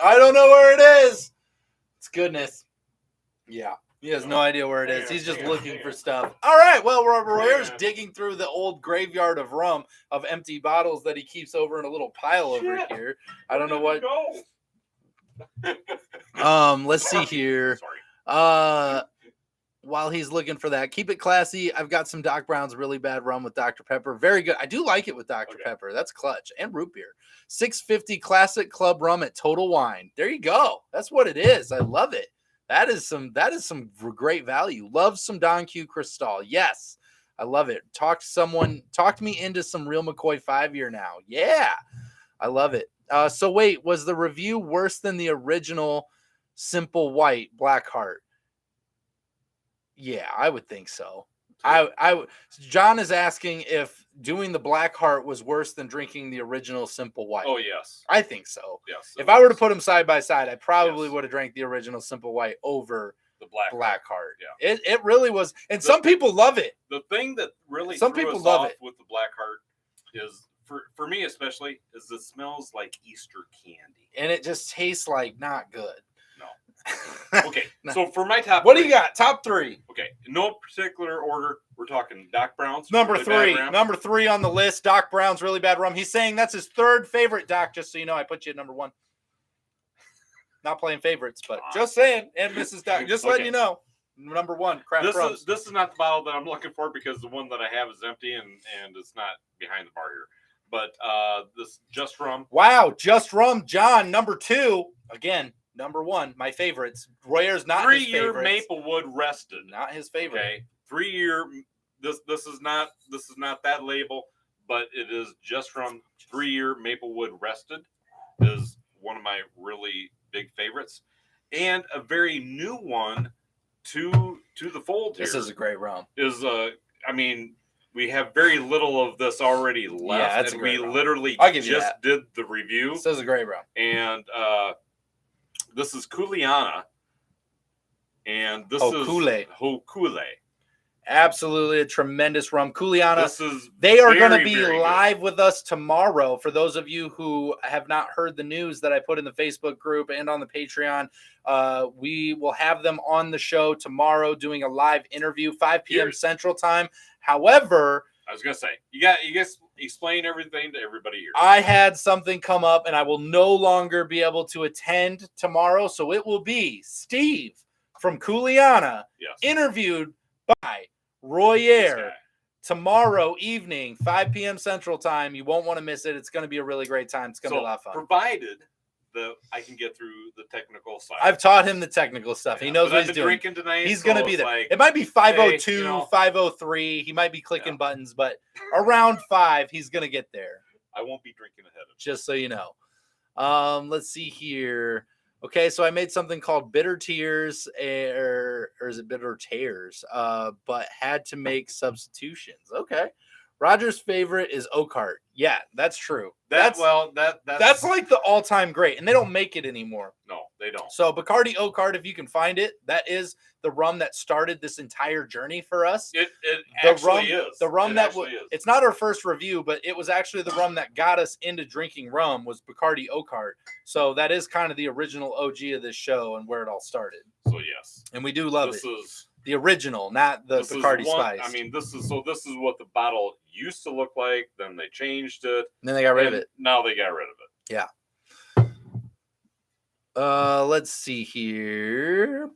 I don't know where it is. It's goodness. Yeah. He has no idea where it is. He's just looking for stuff. All right. Well, Royer's digging through the old graveyard of rum, of empty bottles that he keeps over in a little pile over here. I don't know what. Let's see here. While he's looking for that, keep it classy. I've got some Doc Brown's Really Bad Rum with Dr. Pepper. Very good. I do like it with Dr. Pepper. That's clutch. And root beer. $6.50 classic club rum at Total Wine. There you go. That's what it is. I love it. That is some great value. Love some Don Q Cristal. Yes. I love it. Talked me into some Real McCoy 5-year now. Yeah. I love it. So wait, was the review worse than the original Simple White Blackheart? Yeah, I would think so. John is asking if doing the Blackheart was worse than drinking the original Simple White. Oh, yes. I think so. Yes. If I were to put them side by side, I probably would have drank the original Simple White over the Blackheart. Yeah. It really was. And some people love it. The thing that really some people love it with the Blackheart is, for me especially, is it smells like Easter candy. And it just tastes like not good. Okay, so for my top what do you got? Top 3. Okay, in no particular order. We're talking Doc Brown's number 3. Number 3 on the list, Doc Brown's Really Bad Rum. He's saying that's his 3rd favorite, Doc, just so you know. I put you at number 1. Not playing favorites, but just saying. And Mrs. Doc, just letting you know. Number 1, craft rums. This is not the bottle that I'm looking for because the one that I have is empty and it's not behind the bar here. But this Just Rum. Wow, Just Rum. John, number 2. Again, number 1, my favorites. Royer's not his favorite. 3-year Maplewood rested. Not his favorite. Okay. 3-year. This is not that label, but it is Just Rum. 3-year Maplewood rested is one of my really big favorites, and a very new one to the fold here. This is a great rum. We have very little of this already left. Yeah, that's and a great we rum. literally just did the review. This is a great rum. And this is Kuleana. And this is Hokule. Absolutely a tremendous rum. Kuleana. They are going to be live with us tomorrow. For those of you who have not heard the news that I put in the Facebook group and on the Patreon, we will have them on the show tomorrow doing a live interview, 5 p.m. Central Time. However, I was going to say, you guys explain everything to everybody here. I had something come up and I will no longer be able to attend tomorrow. So it will be Steve from Kuleana interviewed by Royer tomorrow evening, 5 p.m. Central Time. You won't want to miss it. It's going to be a really great time. It's going to be a lot of fun. Provided I can get through the technical side. I've taught him the technical stuff. He knows what he's doing. Tonight, he's going to be there. It might be 5:02, 5:03. He might be clicking buttons, but around 5, he's going to get there. I won't be drinking ahead of him. Just so you know. Let's see here. Okay, so I made something called Bitter Tears, or is it Bitter Tears? But had to make substitutions. Okay. Roger's favorite is Oak Heart. Yeah, that's true. That's like the all-time great, and they don't make it anymore. No, they don't. So Bacardi Oak Heart, if you can find it, that is the rum that started this entire journey for us. It actually is. The rum it's not our first review, but it was actually the rum that got us into drinking rum was Bacardi Oak Heart. So that is kind of the original OG of this show and where it all started. So yes, and we do love it. The original, not the Bacardi Spice. I mean, this is what the bottle used to look like. Then they changed it. And then they got rid of it. Now they got rid of it. Yeah. Let's see here.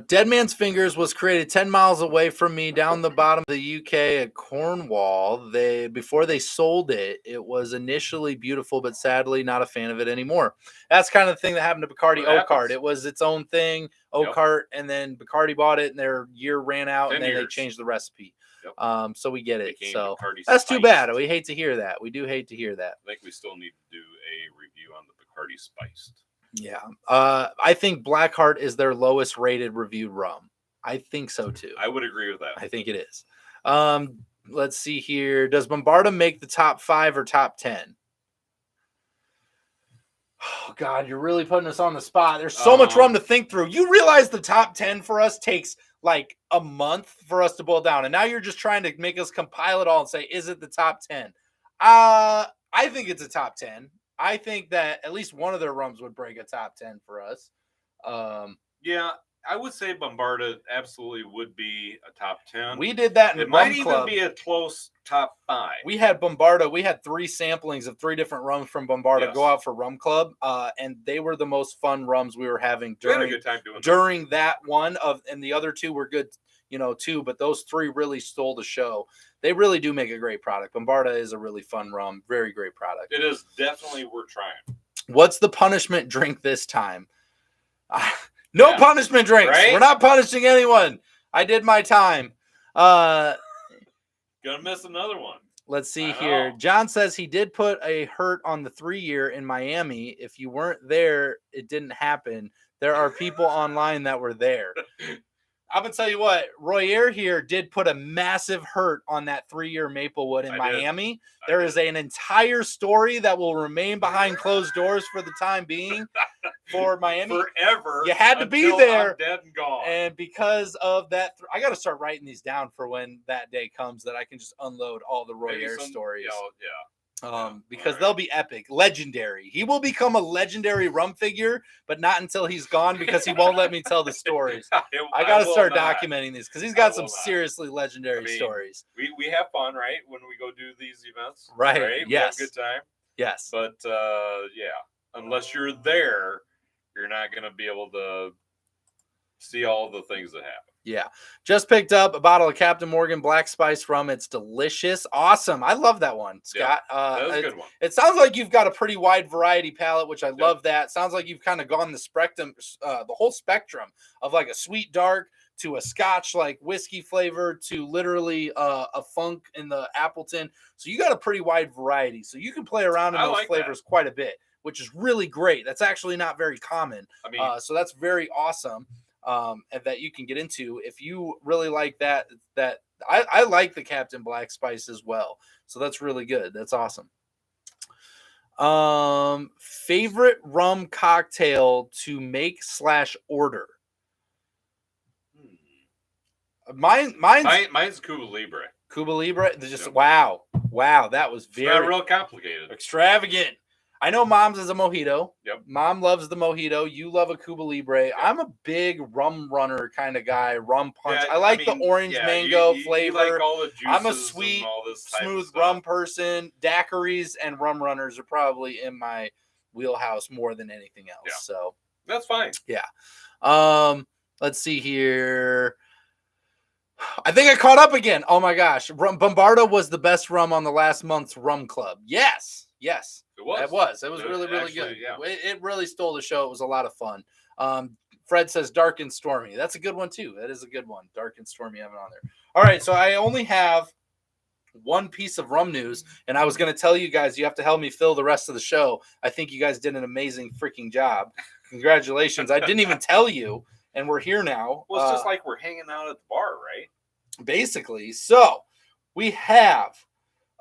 Dead Man's Fingers was created 10 miles away from me down the bottom of the UK at Cornwall. Before they sold it, it was initially beautiful, but sadly not a fan of it anymore. That's kind of the thing that happened to Bacardi Oak Heart. It was its own thing, Oak Heart, and then Bacardi bought it, and their year ran out, and then they changed the recipe. Yep. So we get it. So that's too bad. We hate to hear that. We do hate to hear that. I think we still need to do a review on the Bacardi Spiced. Yeah. I think Blackheart is their lowest rated reviewed rum. I think so too. I would agree with that. I think it is. Let's see here. Does Bombarda make the top 5 or top 10? Oh God, you're really putting us on the spot. There's so much rum to think through. You realize the top 10 for us takes like a month for us to boil down. And now you're just trying to make us compile it all and say, is it the top 10? I think it's a top 10. I think that at least one of their rums would break a top 10 for us. Yeah, I would say Bombarda absolutely would be a top 10. We did that in It might even be a close top 5. We had Bombarda. We had 3 samplings of 3 different rums from Bombarda go out for Rum Club, and they were the most fun rums we were having during that one. And the other 2 were good, too. But those 3 really stole the show. They really do make a great product. Bombarda is a really fun rum. Very great product. It is definitely worth trying. What's the punishment drink this time? No punishment drinks. Right? We're not punishing anyone. I did my time. Gonna miss another one. Let's see here. John says he did put a hurt on the 3-year in Miami. If you weren't there, it didn't happen. There are people online that were there. I'm going to tell you what, Royer here did put a massive hurt on that 3-year Maplewood in Miami. There is an entire story that will remain behind closed doors for the time being for Miami. Forever. You had to be there. I'm dead and gone. And because of that, I got to start writing these down for when that day comes that I can just unload all the Royer stories. Because they'll be epic, legendary. He will become a legendary rum figure, but not until he's gone because he won't let me tell the stories. I got to start documenting these because he's got some seriously legendary stories. We have fun, right? When we go do these events. Right? We have a good time. Yes. But, unless you're there, you're not going to be able to see all the things that happen. Yeah. Just picked up a bottle of Captain Morgan Black Spice rum. It's delicious. Awesome. I love that one, Scott. That was a good one. It sounds like you've got a pretty wide variety palette, which I love that. Sounds like you've kind of gone the whole spectrum of like a sweet dark to a Scotch like whiskey flavor to literally a funk in the Appleton. So you got a pretty wide variety. So you can play around in those flavors quite a bit, which is really great. That's actually not very common. So that's very awesome. And that you can get into if you really like that I like the Captain Black Spice as well. So that's really good. That's awesome. Favorite rum cocktail to make /order. Mine's Cuba Libre. Cuba Libre. Wow. That was It's not real complicated. Extravagant. I know Mom's is a mojito. Yep. Mom loves the mojito. You love a Cuba Libre. Yep. I'm a big rum runner kind of guy. Rum punch. I like the orange mango flavor. You like all the juices. I'm a sweet, smooth rum person. Daiquiris and rum runners are probably in my wheelhouse more than anything else. Yeah. So that's fine. Yeah. Let's see here. I think I caught up again. Oh my gosh. Bombarda was the best rum on the last month's rum club. Yes. It was. It was really, really good. Yeah. It really stole the show. It was a lot of fun. Fred says dark and stormy. That's a good one too. That is a good one. Dark and stormy having on there. All right. So I only have one piece of rum news, and I was going to tell you guys, you have to help me fill the rest of the show. I think you guys did an amazing freaking job. Congratulations. I didn't even tell you, and we're here now. Well, it's just like we're hanging out at the bar, right? Basically. So we have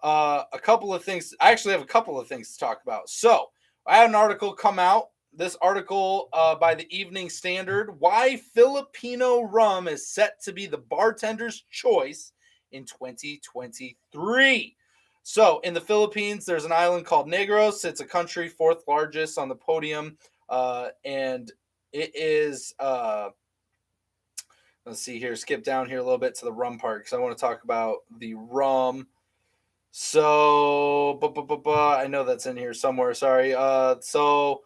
a couple of things. I actually have a couple of things to talk about. So I had an article come out. This article by the Evening Standard, why Filipino rum is set to be the bartender's choice in 2023. So in the Philippines, there's an island called Negros. It's a country, fourth largest on the podium. And it is, let's see here, skip down here a little bit to the rum part because I want to talk about the rum. So, I know that's in here somewhere. Sorry. So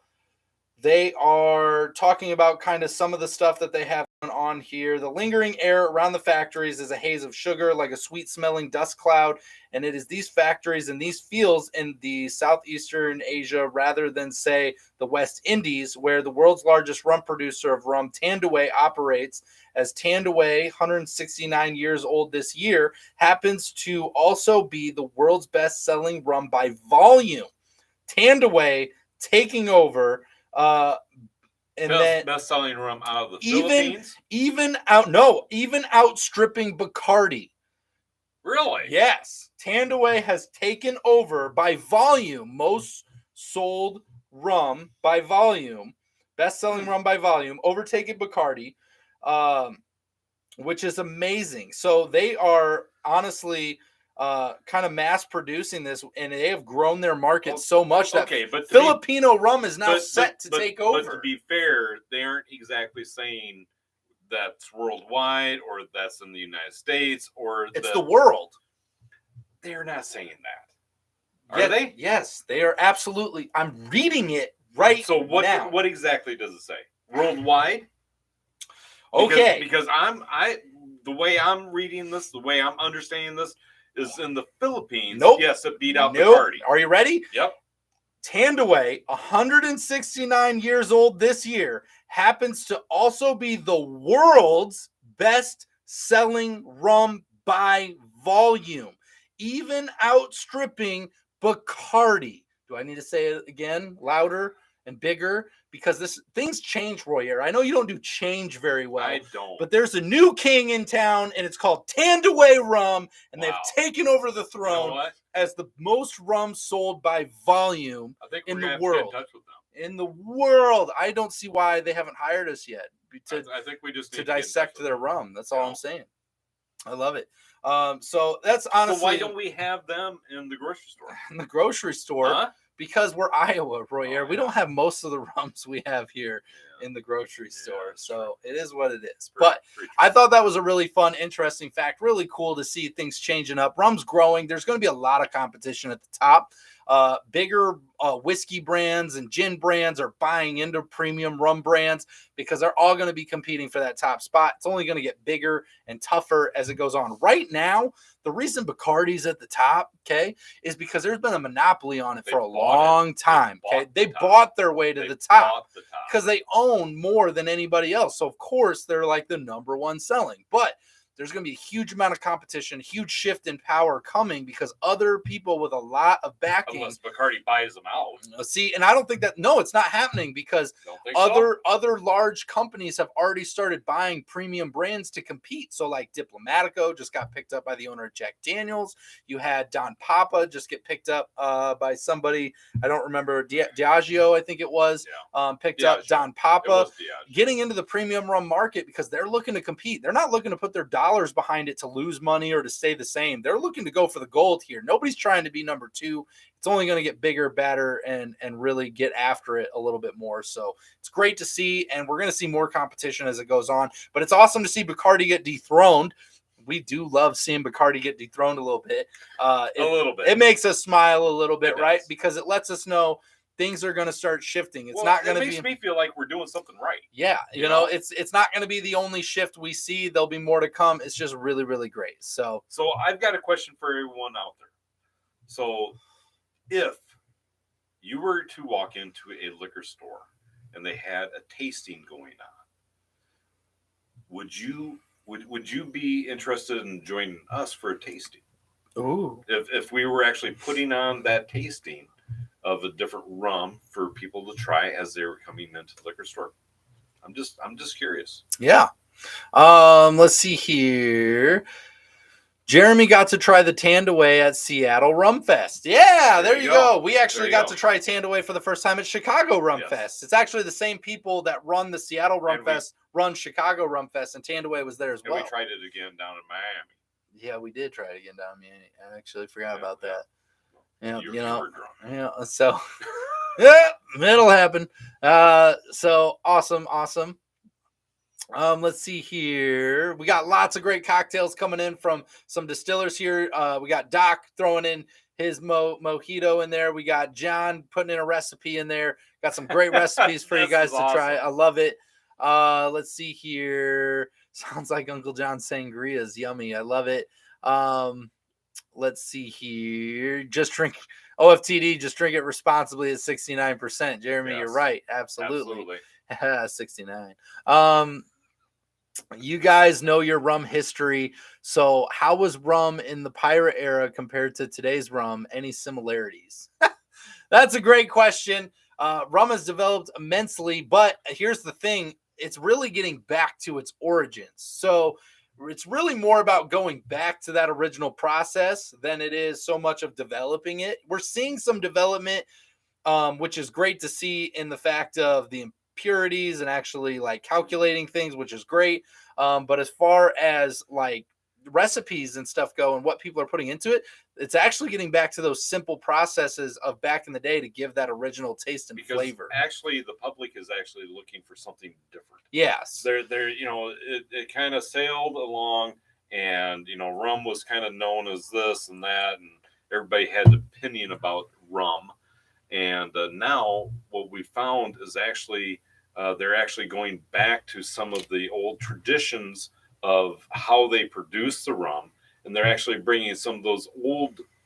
they are talking about kind of some of the stuff that they have on here. The lingering air around the factories is a haze of sugar, like a sweet-smelling dust cloud, and it is these factories and these fields in the southeastern Asia, rather than, say, the West Indies, where the world's largest rum producer of rum, Tandaway, operates, as Tandaway, 169 years old this year, happens to also be the world's best-selling rum by volume. Tandaway taking over. And then best-selling rum out of the Philippines, even outstripping Bacardi. Really? Yes, Tandaway has taken over by volume, most sold rum by volume, best-selling rum by volume, overtaking Bacardi, which is amazing. So they are honestly kind of mass producing this, and they have grown their market so much that but Filipino rum is now set to take over. But to be fair, they aren't exactly saying that's worldwide or that's in the United States or it's the world. They're not saying that. Are they? Yes, they are absolutely. I'm reading it right now. So what exactly does it say? Worldwide? Okay. Because the way I'm reading this, the way I'm understanding this, is in the Philippines. Nope. Yes, it beat out Bacardi. Are you ready? Yep. Tandaway, 169 years old this year, happens to also be the world's best-selling rum by volume, even outstripping Bacardi. Do I need to say it again, louder and bigger? Because things change, Royer. I know you don't do change very well. I don't. But there's a new king in town, and it's called Tandaway Rum, and they've taken over the throne as the most rum sold by volume in the world. Stay in touch with them. In the world. I don't see why they haven't hired us yet I think we just need to dissect their rum. That's all I'm saying. I love it. So that's honestly. So why don't we have them in the grocery store? In the grocery store. Huh? Because we're Iowa, Royer. We don't have most of the rums we have here in the grocery store. So it is what it is. But I thought that was a really fun, interesting fact. Really cool to see things changing up. Rum's growing. There's going to be a lot of competition at the top. Bigger whiskey brands and gin brands are buying into premium rum brands because they're all going to be competing for that top spot. It's only going to get bigger and tougher as it goes on. Right now, the reason Bacardi's at the top, is because there's been a monopoly on it for a long time. They bought their way to the top because they own more than anybody else. So of course they're like the number one selling, but there's going to be a huge amount of competition, huge shift in power coming because other people with a lot of backing. Unless Bacardi buys them out. See, and I don't think that, no, it's not happening because other large companies have already started buying premium brands to compete. So like Diplomatico just got picked up by the owner of Jack Daniels. You had Don Papa just get picked up by somebody, I don't remember, Diageo, I think it was, picked up Don Papa, getting into the premium rum market because they're looking to compete. They're not looking to put their dollars behind it to lose money or to stay the same. They're looking to go for the gold here. Nobody's trying to be number two. It's only going to get bigger, badder, and really get after it a little bit more. So it's great to see, and we're going to see more competition as it goes on. But it's awesome to see Bacardi get dethroned. We do love seeing Bacardi get dethroned a little bit. A little bit. It makes us smile a little bit, right? Because it lets us know things are going to start shifting. It's not going to be. It makes me feel like we're doing something right. Yeah, you know, it's not going to be the only shift we see. There'll be more to come. It's just really, really great. So I've got a question for everyone out there. So if you were to walk into a liquor store and they had a tasting going on, would you be interested in joining us for a tasting? Ooh. If we were actually putting on that tasting of a different rum for people to try as they were coming into the liquor store. I'm just curious. Yeah. Let's see here. Jeremy got to try the Tandaway at Seattle Rum Fest. Yeah, there you go. We actually got to try Tandaway for the first time at Chicago Rum Fest. It's actually the same people that run the Seattle Rum Fest, run Chicago Rum Fest, and Tandaway was there as well. And we tried it again down in Miami. Yeah, we did try it again down in Miami. I actually forgot about that. Yeah, you were drunk. Yeah, so yeah, it'll happen. So awesome. Let's see here. We got lots of great cocktails coming in from some distillers here. We got Doc throwing in his mojito in there. We got John putting in a recipe in there. Got some great recipes for you guys to try. I love it. Let's see here. Sounds like Uncle John's sangria is yummy. I love it. Let's see here. Just drink OFTD. Just drink it responsibly at 69%. Jeremy, you're right. Absolutely. 69. You guys know your rum history. So how was rum in the pirate era compared to today's rum? Any similarities? That's a great question. Rum has developed immensely, but here's the thing. It's really getting back to its origins. So it's really more about going back to that original process than it is so much of developing it. We're seeing some development, which is great to see in the fact of the impurities and actually like calculating things, which is great. But as far as like recipes and stuff go and what people are putting into it, it's actually getting back to those simple processes of back in the day to give that original taste and flavor. Actually, the public is actually looking for something different. Yes. They're it kind of sailed along, and rum was kind of known as this and that, and everybody had an opinion about rum. And now what we found is actually they're actually going back to some of the old traditions of how they produce the rum, and they're actually bringing some of those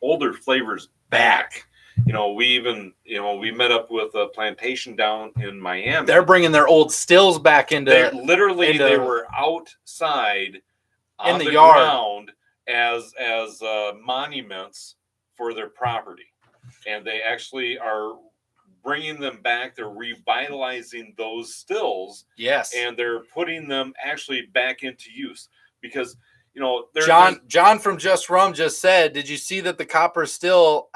older flavors back. We met up with a plantation down in Miami. They're bringing their old stills back into. They were outside in the yard ground as monuments for their property, and they actually are bringing them back. They're revitalizing those stills. Yes. And they're putting them actually back into use because, John from Just Rum just said, did you see that the copper still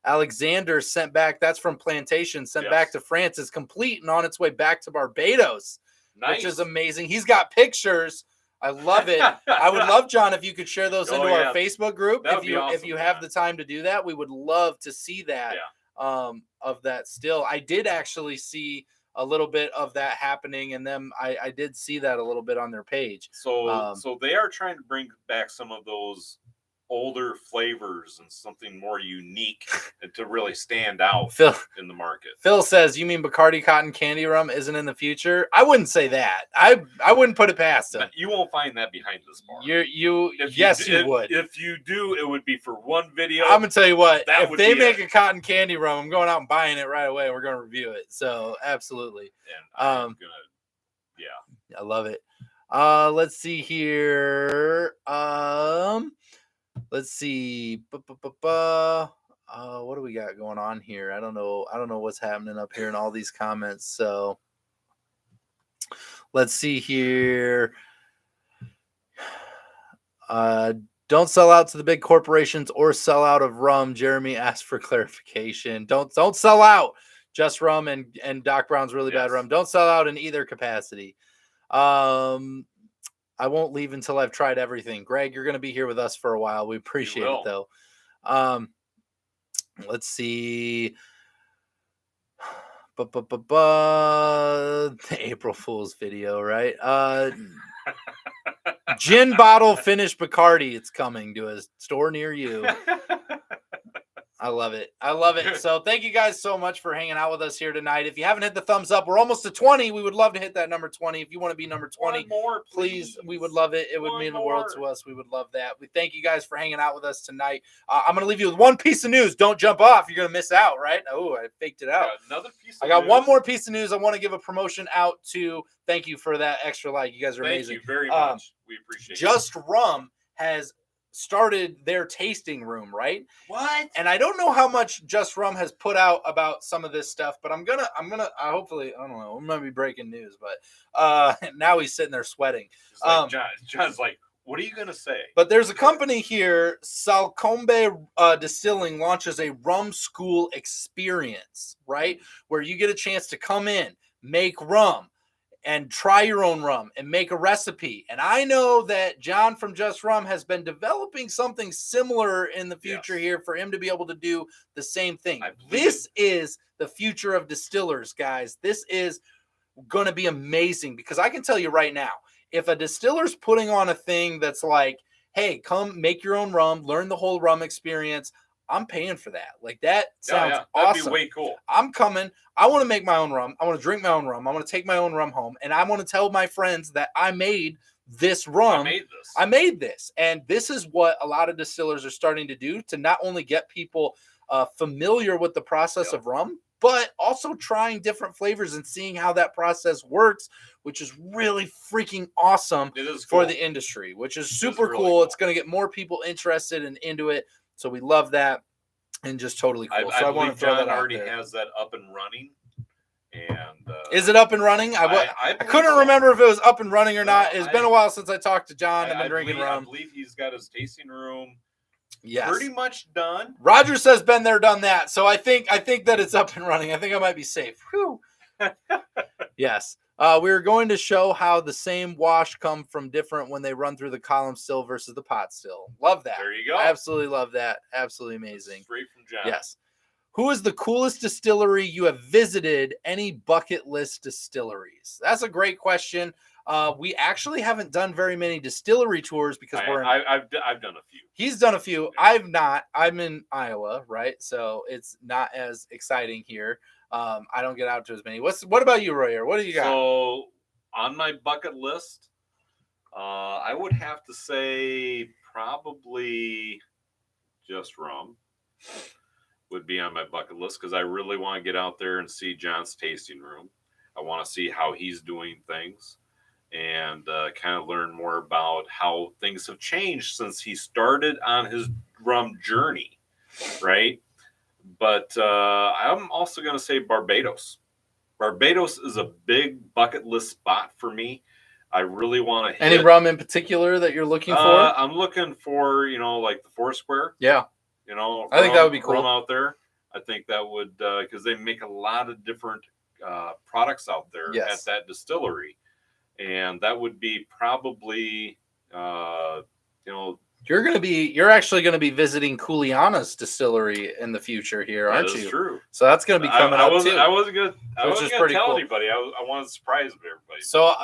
Alexander sent back? That's from Plantation, sent back to France, is complete and on its way back to Barbados, which is amazing. He's got pictures. I love it. I would love, John, if you could share those into our Facebook group. If you have the time to do that, we would love to see that. Of that still. I did actually see a little bit of that happening, and then I did see that a little bit on their page. So they are trying to bring back some of those older flavors and something more unique and to really stand out in the market. Phil says, you mean Bacardi cotton candy rum isn't in the future? I wouldn't say that. I wouldn't put it past him. You won't find that behind this bar. You would. If you do, it would be for one video. I'm gonna tell you what, if they make a cotton candy rum, I'm going out and buying it right away. We're gonna review it. So absolutely. And I love it. Let's see here. Let's see. What do we got going on here? I don't know what's happening up here in all these comments. So let's see here. Don't sell out to the big corporations or sell out of rum. Jeremy asked for clarification. Don't sell out. Just Rum and Doc Brown's really bad rum. Don't sell out in either capacity. I won't leave until I've tried everything. Greg, you're going to be here with us for a while. We appreciate it, though. Let's see. The April Fool's video, right? Gin bottle finished Bacardi. It's coming to a store near you. I love it. I love it. So thank you guys so much for hanging out with us here tonight. If you haven't hit the thumbs up, we're almost to 20. We would love to hit that number 20. If you want to be number 20, One more, please, we would love it. It would mean the world to us. We would love that. We thank you guys for hanging out with us tonight. I'm going to leave you with one piece of news. Don't jump off. You're going to miss out, right? Oh, I faked it out. Another piece. I got one more piece of news. I want to give a promotion out to. Thank you for that extra like. You guys are amazing. Thank you very much. We appreciate it. Just Rum has started their tasting room, right? What? And I don't know how much Just Rum has put out about some of this stuff, but I'm gonna hopefully, I don't know, we might be breaking news, but now he's sitting there sweating. Like John's like, what are you gonna say? But there's a company here, Salcombe Distilling, launches a rum school experience, right? Where you get a chance to come in, make rum, and try your own rum and make a recipe. And I know that John from Just Rum has been developing something similar in the future here for him to be able to do the same thing. This is the future of distillers, guys. This is going to be amazing because I can tell you right now, if a distiller's putting on a thing that's like, hey, come make your own rum, learn the whole rum experience, I'm paying for that. Like, that sounds awesome. That'd be way cool. I'm coming. I want to make my own rum. I want to drink my own rum. I want to take my own rum home. And I want to tell my friends that I made this rum. I made this. And this is what a lot of distillers are starting to do to not only get people familiar with the process of rum, but also trying different flavors and seeing how that process works, which is really freaking awesome for the industry, which is super cool. It's going to get more people interested and into it. So we love that, and just totally cool. I want to throw John that out already there. Has that up and running. And is it up and running? I couldn't remember if it was up and running or not. It's been a while since I talked to John. I've been drinking rum. I believe he's got his tasting room. Yes. Pretty much done. Roger says been there, done that. So I think that it's up and running. I think I might be safe. Whew. Yes. We're going to show how the same wash come from different when they run through the column still versus the pot still. Love that. There you go. Absolutely love that. Absolutely amazing. Straight from John. Yes. Who is the coolest distillery you have visited? Any bucket list distilleries? That's a great question. We actually haven't done very many distillery tours because I've done a few. He's done a few. I've not. I'm in Iowa, right? So it's not as exciting here. I don't get out to as many. What about you, Royer? What do you got? So on my bucket list, I would have to say probably Just Rum would be on my bucket list because I really want to get out there and see John's tasting room. I want to see how he's doing things and kind of learn more about how things have changed since he started on his rum journey, right? But I'm also going to say Barbados. Barbados is a big bucket list spot for me. I really want to hit. Any rum in particular that you're looking for? I'm looking for, like the Foursquare. Yeah. I think that would be cool. Rum out there. I think that would, because they make a lot of different products out there at that distillery. And that would be probably, You're actually going to be visiting Kuliana's distillery in the future here, aren't you? That's true. So that's going to be coming up too. I wasn't going to tell anybody. I wanted to surprise everybody. So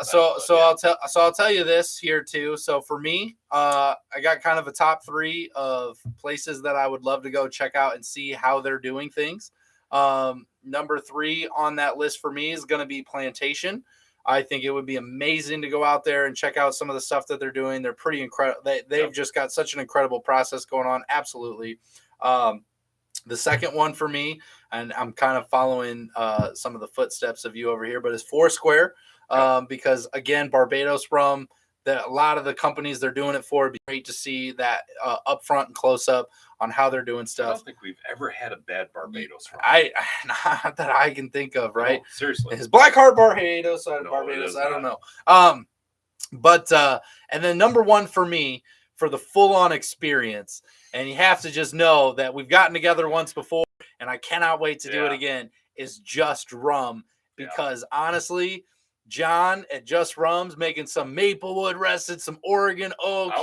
I'll tell you this here too. So for me, I got kind of a top 3 of places that I would love to go check out and see how they're doing things. Number 3 on that list for me is going to be Plantation. I think it would be amazing to go out there and check out some of the stuff that they're doing. They're pretty incredible. They've just got such an incredible process going on. Absolutely. The second one for me, and I'm kind of following some of the footsteps of you over here, but is Foursquare. Because again, Barbados rum, a lot of the companies they're doing it for, it'd be great to see that up front and close up on how they're doing stuff. I don't think we've ever had a bad Barbados rum. Not that I can think of, right? No, seriously. His Black Heart Barbados, I don't know. And then number 1 for me, for the full-on experience, and you have to just know that we've gotten together once before, and I cannot wait to do it again, is Just Rum. Because honestly, John at Just Rum's making some Maplewood rested, some Oregon oak.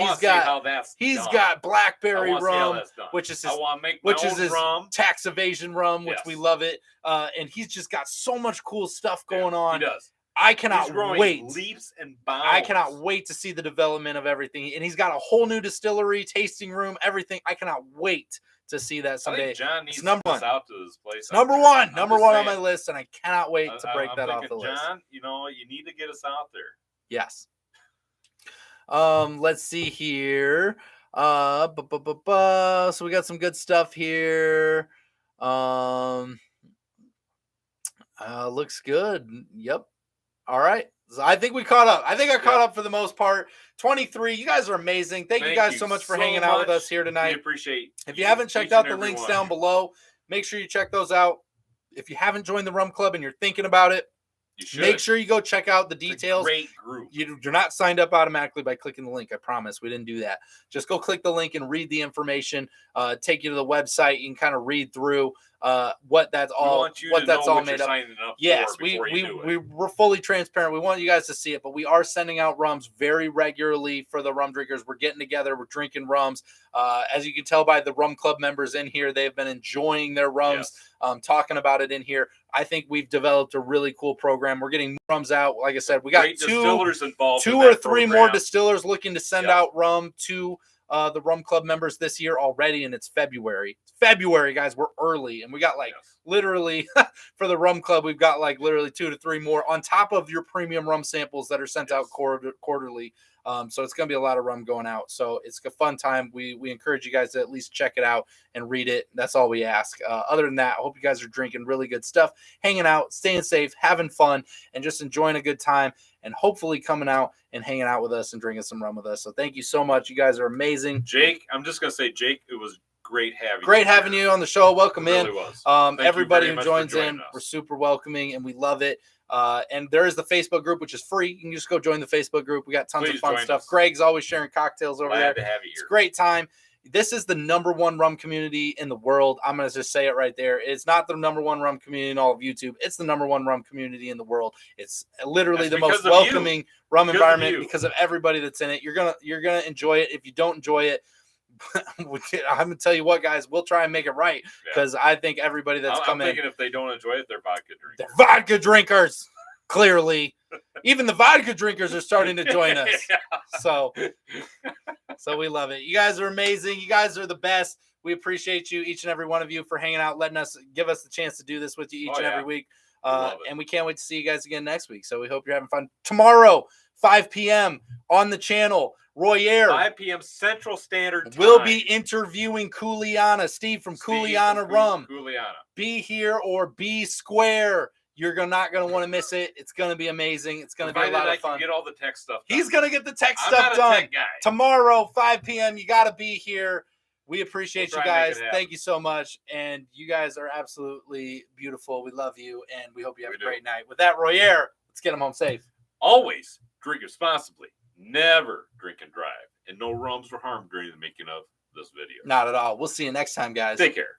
He's got blackberry rum, which is his rum. Tax evasion rum, which we love it. And he's just got so much cool stuff going on. He does. I cannot wait. Leaps and bounds. I cannot wait to see the development of everything. And he's got a whole new distillery, tasting room, everything. I cannot wait to see that someday. I think John needs number to one. Out to this place. It's number one on my list, and I cannot wait to break that off the list. John, you need to get us out there. Yes. Let's see here. So we got some good stuff here. Looks good. Yep. All right. So I think we caught up. I think I caught up for the most part. 23. You guys are amazing. Thank you guys so much for hanging out with us here tonight. We appreciate. If you haven't checked out the links down below, make sure you check those out. If you haven't joined the Rum Club and you're thinking about it, make sure you go check out the details. Great group. You're not signed up automatically by clicking the link. I promise we didn't do that. Just go click the link and read the information. Take you to the website. You can kind of read through what that's all made up. Yes, we're fully transparent. We want you guys to see it, but we are sending out rums very regularly for the rum drinkers. We're getting together. We're drinking rums. As you can tell by the Rum Club members in here, they've been enjoying their rums. Talking about it in here. I think we've developed a really cool program. We're getting rums out. Like I said, we got distillers involved. 2 or 3 more distillers looking to send out rum to the Rum Club members this year already, and it's February. February, guys, we're early, and we got literally for the Rum Club, we've got literally 2 to 3 more on top of your premium rum samples that are sent out quarterly. So it's going to be a lot of rum going out. So it's a fun time. We encourage you guys to at least check it out and read it. That's all we ask. Other than that, I hope you guys are drinking really good stuff, hanging out, staying safe, having fun, and just enjoying a good time, and hopefully coming out and hanging out with us and drinking some rum with us. So thank you so much. You guys are amazing. Jake, I'm just going to say, Jake, it was great having you on the show. Welcome in. Really was. Everybody who joins in, we're super welcoming, and we love it. And there is the Facebook group, which is free. You can just go join the Facebook group. We got tons of fun stuff. Greg's always sharing cocktails over there. Glad to have you here. It's a great time. This is the #1 rum community in the world. I'm going to just say it right there. It's not the #1 rum community in all of YouTube. It's the #1 rum community in the world. It's literally the most welcoming rum environment because of everybody that's in it. You're gonna enjoy it. If you don't enjoy it, I'm gonna tell you what, guys, we'll try and make it right, because I think everybody that's coming. I'm thinking if they don't enjoy it, they're vodka drinkers. They're vodka drinkers, clearly. Even the vodka drinkers are starting to join us. So we love it. You guys are amazing. You guys are the best. We appreciate you, each and every one of you, for hanging out, give us the chance to do this with you each and every week. And we can't wait to see you guys again next week. So we hope you're having fun. Tomorrow, 5 p.m. on the channel, Royer, 5 p.m. Central Standard Time. We'll be interviewing Kuliana, Steve from Kuliana Rum. Be here or be square. You're not going to want to miss it. It's going to be amazing. It's going to be a lot of fun. Get all the tech stuff done. He's going to get the tech stuff done. Tomorrow, 5 p.m. You got to be here. We appreciate you guys. Thank you so much. And you guys are absolutely beautiful. We love you, and we hope you have a great night. With that, Royer, let's get him home safe. Always drink responsibly. Never drink and drive. And no rums were harmed during the making of this video. Not at all. We'll see you next time, guys. Take care.